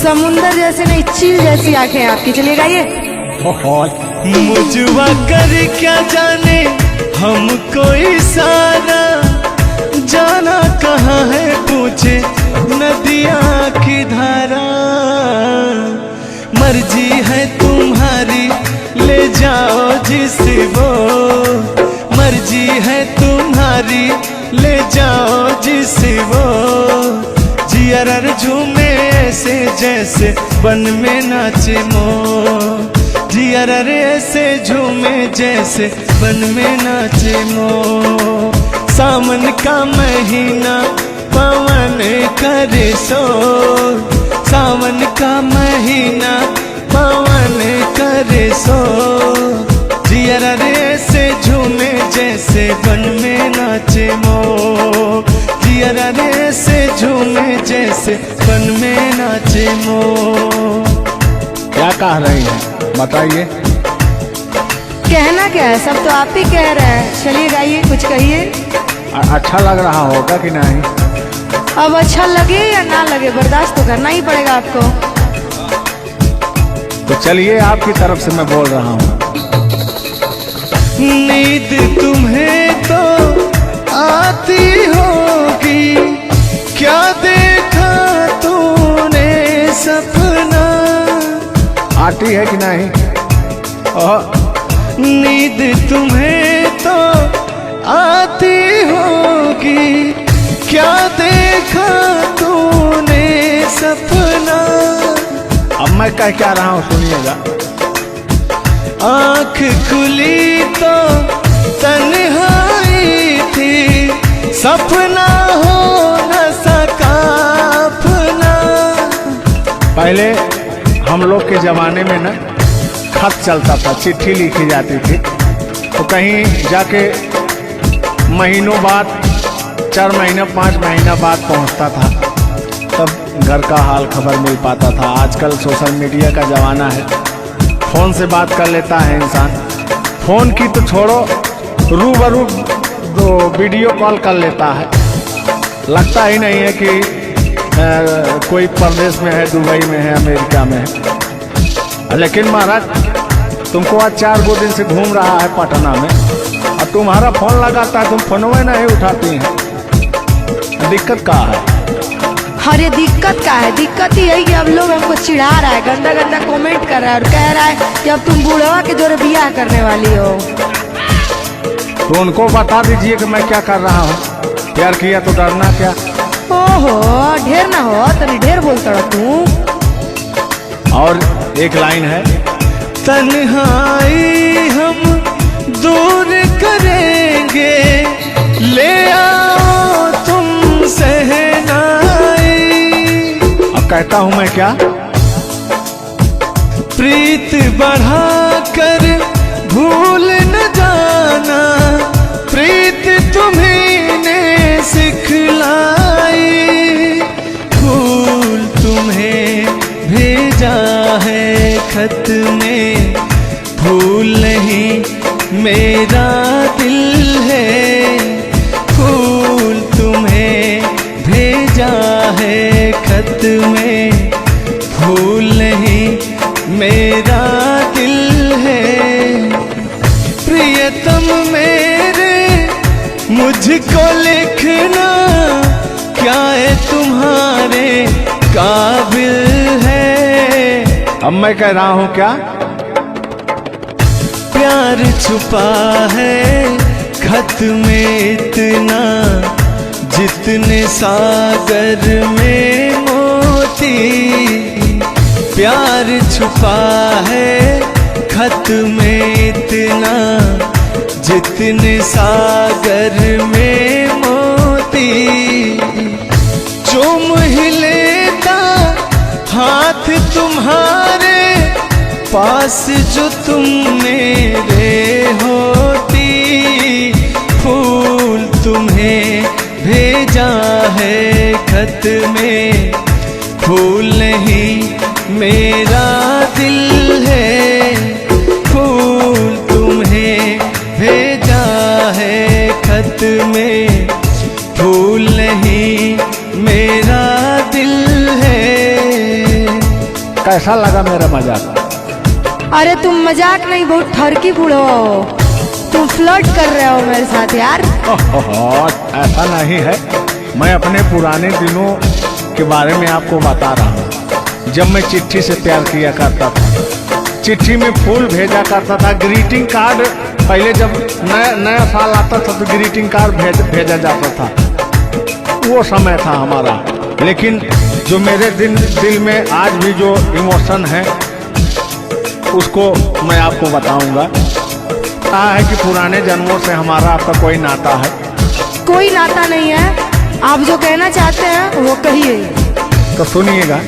Speaker 3: समुंदर जैसे नहीं, चील जैसी आंखें आपकी, चलेगा ये।
Speaker 2: मुझवा कर क्या जाने हमको इशारा, जाना कहाँ है पूछे नदिया की धारा। मर्जी है तुम्हारी ले जाओ जिसे वो, मर्जी है तुम्हारी ले जाओ जिसे वो, जियर झूमे ऐसे जैसे बन में नाचे मोर, जियर ऐसे झूमे जैसे बन में नाचे मोर। सावन का महीना पवन करे शोर, सावन का महीना पवन करे शोर, जियर ऐसे झूमे जैसे बन में नाचे मोर, जियर ऐसे झूमे जैसे बन में नाचे मोर।
Speaker 1: क्या कह रही हैं बताइए।
Speaker 3: कहना क्या है, सब तो आप ही कह रहे हैं। चलिए गाइए, कुछ कहिए।
Speaker 1: अच्छा लग रहा होगा कि नहीं?
Speaker 3: अब अच्छा लगे या ना लगे, बर्दाश्त तो करना ही पड़ेगा आपको।
Speaker 1: तो चलिए, आपकी तरफ से मैं बोल रहा हूँ।
Speaker 2: नींद तुम्हें तो आती होगी, क्या देखा तूने सपना।
Speaker 1: आती है कि नहीं?
Speaker 2: नींद तुम्हें तो आती होगी, क्या देखा तूने सपना।
Speaker 1: अब मैं कह क्या रहा हूँ सुनिएगा।
Speaker 2: आँख खुली तो तन्हाई थी, सपना हो न सका अपना।
Speaker 1: पहले हम लोग के जमाने में ना खत चलता था, चिट्ठी लिखी जाती थी, तो कहीं जाके महीनों बाद, 4 महीना 5 महीना बाद पहुंचता था, तब घर का हाल खबर मिल पाता था। आजकल सोशल मीडिया का ज़माना है, फ़ोन से बात कर लेता है इंसान। फ़ोन की तो छोड़ो, रूबरू वीडियो कॉल कर लेता है। लगता ही नहीं है कि कोई परदेश में है, दुबई में है, अमेरिका में है। लेकिन महाराज तुमको आज 4 दिन से घूम रहा है पटना में, और तुम्हारा फ़ोन लगाता है, तुम फोनवे नहीं उठाती हैं। दिक्कत कहाँ है?
Speaker 3: अरे दिक्कत क्या है? दिक्कत ही यही कि अब लोग हमको चिढ़ा रहा है, गंदा गंदा कमेंट कर रहा है और कह रहा है कि अब तुम बूढ़वा के जोरे बियाह करने वाली हो।
Speaker 1: तो उनको बता दीजिए कि मैं क्या कर रहा हूँ। प्यार किया तो डरना क्या?
Speaker 3: ओहो, ढेर ना हो, तनी ढेर बोलता रहा तू।
Speaker 1: और एक लाइन है,
Speaker 2: तन्हाई हम दूर करेंगे, ले आओ तुम सहनाई।
Speaker 1: अब कहता हूँ मैं क्या?
Speaker 2: प्रीत बढ़ाकर भूल न जाना, प्रीत तुम्हीं ने सिखलाई। फूल तुम्हें भेजा है खत में, फूल नहीं मेरा दिल है। फूल तुम्हें भेजा है खत में, फूल नहीं मेरा दिल है। प्रियतम मेरे मुझको लिखना, क्या है तुम्हारे काबिल है।
Speaker 1: अब मैं कह रहा हूँ क्या?
Speaker 2: प्यार छुपा है खत में इतना, जितने सागर में मोती। प्यार छुपा है खत में इतना, जितने सागर में मोती। चूम ही लेता हाथ तुम्हारे, पास जो तुम मेरे होती। फूल तुम्हें भेजा है खत में, फूल नहीं मेरा दिल है। फूल तुम्हें भेजा है खत में, फूल नहीं मेरा दिल है।
Speaker 1: कैसा लगा मेरा मजाक?
Speaker 3: अरे तुम मजाक नहीं, बहुत ठरकी बूढ़ो हो। तुम फ्लर्ट कर रहे हो मेरे साथ यार।
Speaker 1: ऐसा नहीं है, मैं अपने पुराने दिनों के बारे में आपको बता रहा हूँ। जब मैं चिट्ठी से प्यार किया करता था, चिट्ठी में फूल भेजा करता था, ग्रीटिंग कार्ड। पहले जब नया साल आता था तो ग्रीटिंग कार्ड भेजा जाता था, वो समय था हमारा। लेकिन जो मेरे दिल में आज भी जो इमोशन है, उसको मैं आपको बताऊंगा। कहा है कि पुराने जन्मों से हमारा आपका कोई नाता है।
Speaker 3: कोई नाता नहीं है, आप जो कहना चाहते हैं वो कहिए।
Speaker 1: तो सुनिएगा।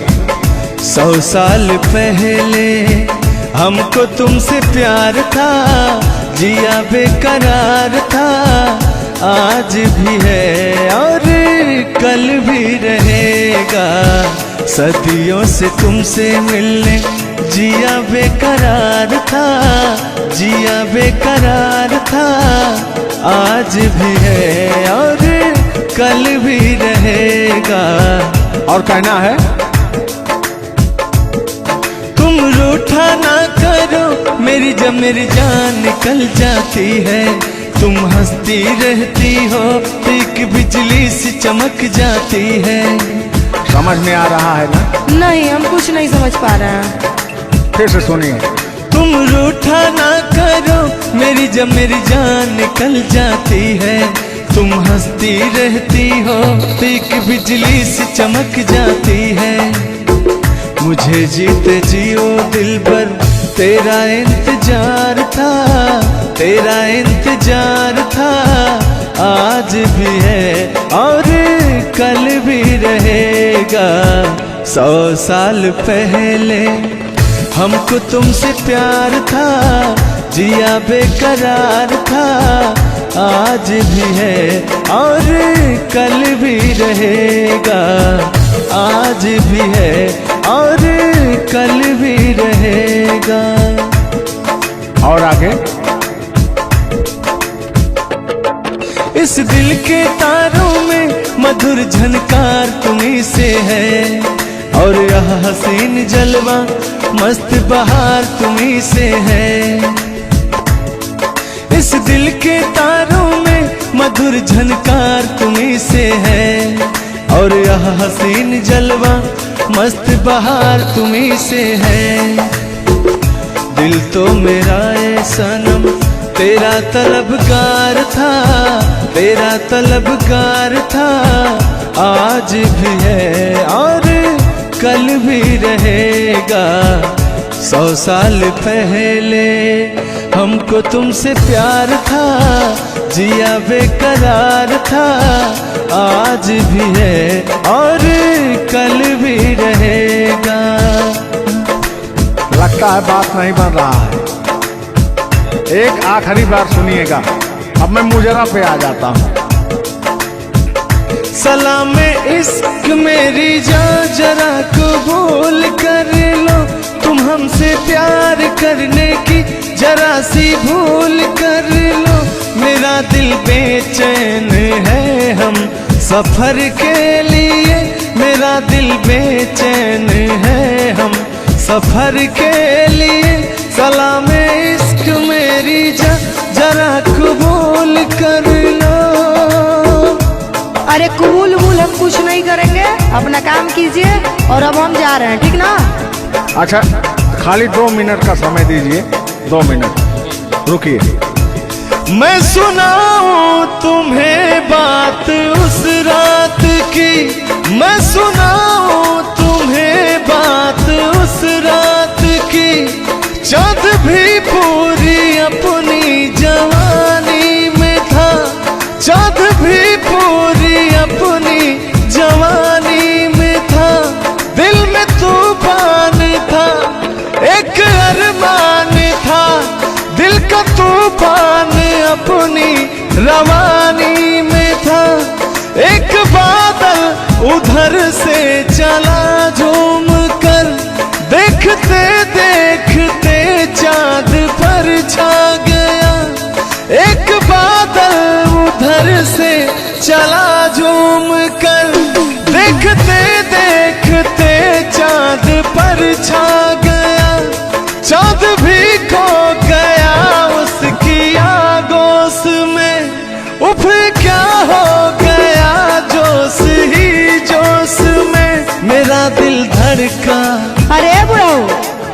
Speaker 2: 100 साल पहले हमको तुमसे प्यार था, जिया बेकरार था। आज भी है और कल भी रहेगा, सदियों से तुमसे मिलने जिया बेकरार था, जिया बेकरार था। आज भी है और कल भी रहेगा।
Speaker 1: और कहना है,
Speaker 2: तुम रूठा ना करो मेरी, जब मेरी जान निकल जाती है। तुम हंसती रहती हो, एक बिजली सी चमक जाती है।
Speaker 1: समझ में आ रहा है ना?
Speaker 3: नहीं, हम कुछ नहीं समझ पा रहे हैं।
Speaker 1: फिर से सुनिए।
Speaker 2: तुम रूठा ना करो मेरी, जब मेरी जान निकल जाती है। तुम हंसती रहती हो, एक बिजली सी चमक जाती है। मुझे जीते जियो दिल भर तेरा इंतजार था, तेरा इंतजार था। आज भी है और कल भी रहेगा। 100 साल पहले हमको तुमसे प्यार था, जिया बेकरार था, आज भी है और कल भी रहेगा, आज भी है और कल भी रहेगा।
Speaker 1: और आगे,
Speaker 2: इस दिल के तारों में मधुर झनकार तुम्हीं से है, और यह हसीन जलवा मस्त बहार तुम्हीं से है। इस दिल के तारों में मधुर झनकार तुम्हीं से है, और यह हसीन जलवा मस्त बहार तुम्हीं से है। दिल तो मेरा है सनम तेरा तलबगार था, तेरा तलबगार था, आज भी है और कल भी रहेगा। 100 साल पहले हमको तुमसे प्यार था, जिया बेकरार था, आज भी है और कल भी रहेगा।
Speaker 1: लगता है बात नहीं बन रहा है। एक आखिरी बार सुनिएगा, अब मैं मुजरा पे आ जाता हूँ।
Speaker 2: सलाम इश्क मेरी जान जरा कबूल कर लो, तुम हमसे प्यार करने की जरा सी भूल कर लो। मेरा दिल बेचैन है हम सफर के लिए, मेरा दिल बेचैन है हम सफर के लिए। सलाम इश्क मेरी जरा कबूल कर लो।
Speaker 3: अरे कबूल वबूल हम कुछ नहीं करेंगे, अपना काम कीजिए और अब हम जा रहे हैं, ठीक ना?
Speaker 1: अच्छा, खाली 2 मिनट का समय दीजिए, 2 मिनट रुकिए।
Speaker 2: मैं सुनाऊं तुम्हें बात उस रात की, मैं सुनाऊं तुम्हें बात उस रात की। चाँद भी पूरी अपनी जवानी में था, चाँद भी पूरी अपनी जवानी में था। दिल में तूफान था, एक अरमान था, दिल का तूफान अपनी रवानी में था। एक बादल उधर से चला झूम कर, देखते देखते चाँद पर छा गया। एक बादल उधर से चला झूम कर, देखते देखते चाँद पर छा गया। चाँद भी खो गया उसकी आगोश में, उफ क्या हो गया जोश ही जोश में। मेरा दिल धड़का।
Speaker 3: अरे बुढ़ाओ,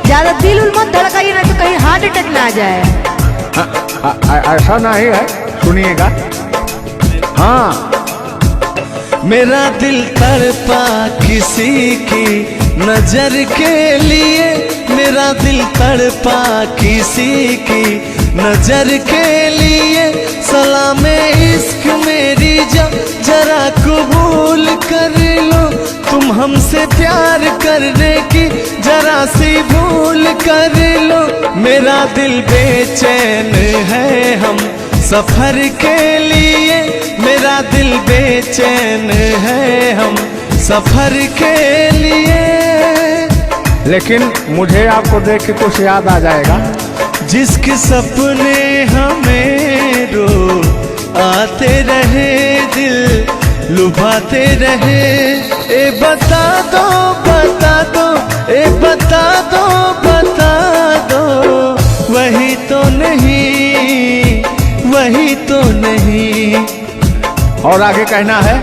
Speaker 3: ज्यादा दिल उल मत धड़काइए ना तो कहीं हार्ट अटैक ना आ जाए।
Speaker 1: ऐसा नहीं है, सुनिएगा। हाँ,
Speaker 2: मेरा दिल तड़पा किसी की नजर के लिए, मेरा दिल तड़पा किसी की नजर के लिए। सलाम इश्क मेरी जरा कबूल कर लो, तुम हमसे प्यार करने की जरा सी भूल कर लो। मेरा दिल बेचैन है हम सफर के लिए, मेरा दिल बेचैन है हम सफर के लिए।
Speaker 1: लेकिन मुझे आपको देख के कुछ याद आ जाएगा।
Speaker 2: जिसके सपने हमें रो आते रहे, दिल लुभाते रहे। ए बता दो बता दो, ए बता दो बता दो, वही तो नहीं, वही तो नहीं।
Speaker 1: और आगे कहना है,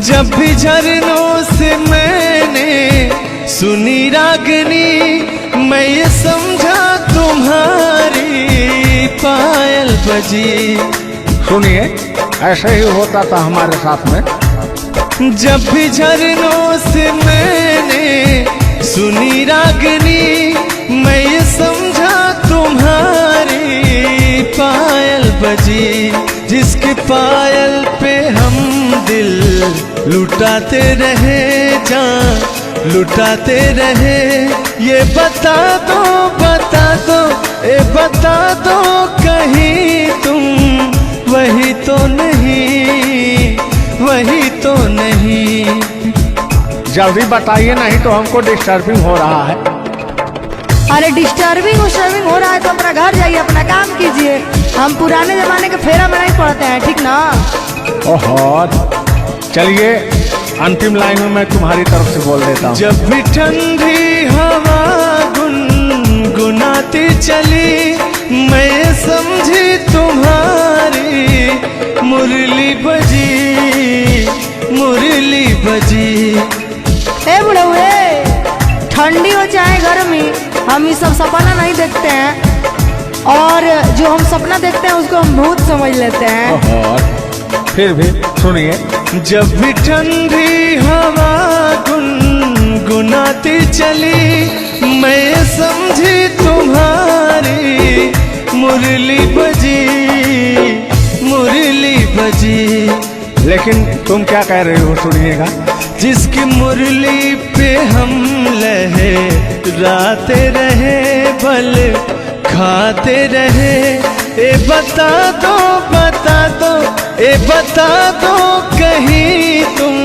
Speaker 2: जब भी झरनों से मैंने सुनी रागनी, मैं ये समझा तुम्हारी पायल बजी।
Speaker 1: सुनिए, ऐसे ही होता था हमारे साथ में।
Speaker 2: जब भी झरनों से मैंने सुनी रागनी, मैं ये समझा तुम्हारी पायल बजी। जिसके पायल पे हम दिल लुटाते रहे, जान लुटाते रहे। ये बता दो, ए बता दो कहीं तुम वही तो नहीं, वही तो नहीं।
Speaker 1: जल्दी बताइए, नहीं तो हमको डिस्टर्बिंग हो रहा है।
Speaker 3: अरे डिस्टर्बिंग हो रहा है तो अपना घर जाइए, अपना काम कीजिए। हम पुराने जमाने के फेरा में नहीं पड़ते हैं, ठीक ना?
Speaker 1: ओहो, चलिए अंतिम लाइन में मैं तुम्हारी तरफ से बोल देता हूँ।
Speaker 2: जब भी ठंडी हवा गुनगुनाती चली, मैं समझी तुम्हारी मुरली बजी, मुरली बजी।
Speaker 3: ए बुढ़ऊ, ठंडी हो चाहे गर्मी, हम ये सब सपना नहीं देखते हैं, और जो हम सपना देखते हैं उसको हम भूत समझ लेते हैं।
Speaker 1: ओहो, फिर भी सुनिए।
Speaker 2: जब भी ठंडी हवा गुनगुनाती चली, मैं समझी तुम्हारी मुरली बजी, मुरली बजी।
Speaker 1: लेकिन तुम क्या कह रहे हो, सुनिएगा।
Speaker 2: जिसकी मुरली पे हम लहराते रहे, बल खाते रहे, ए बता दो, बता दो, ए बता दो कहीं तुम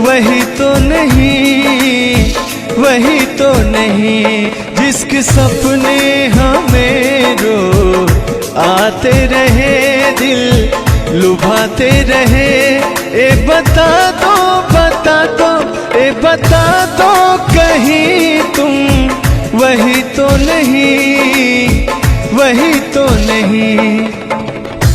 Speaker 2: वही तो नहीं, वही तो नहीं। जिसके सपने हमें रो आते रहे, दिल लुभाते रहे, ए बता दो, बता दो, ए बता दो कहीं तुम वही तो नहीं,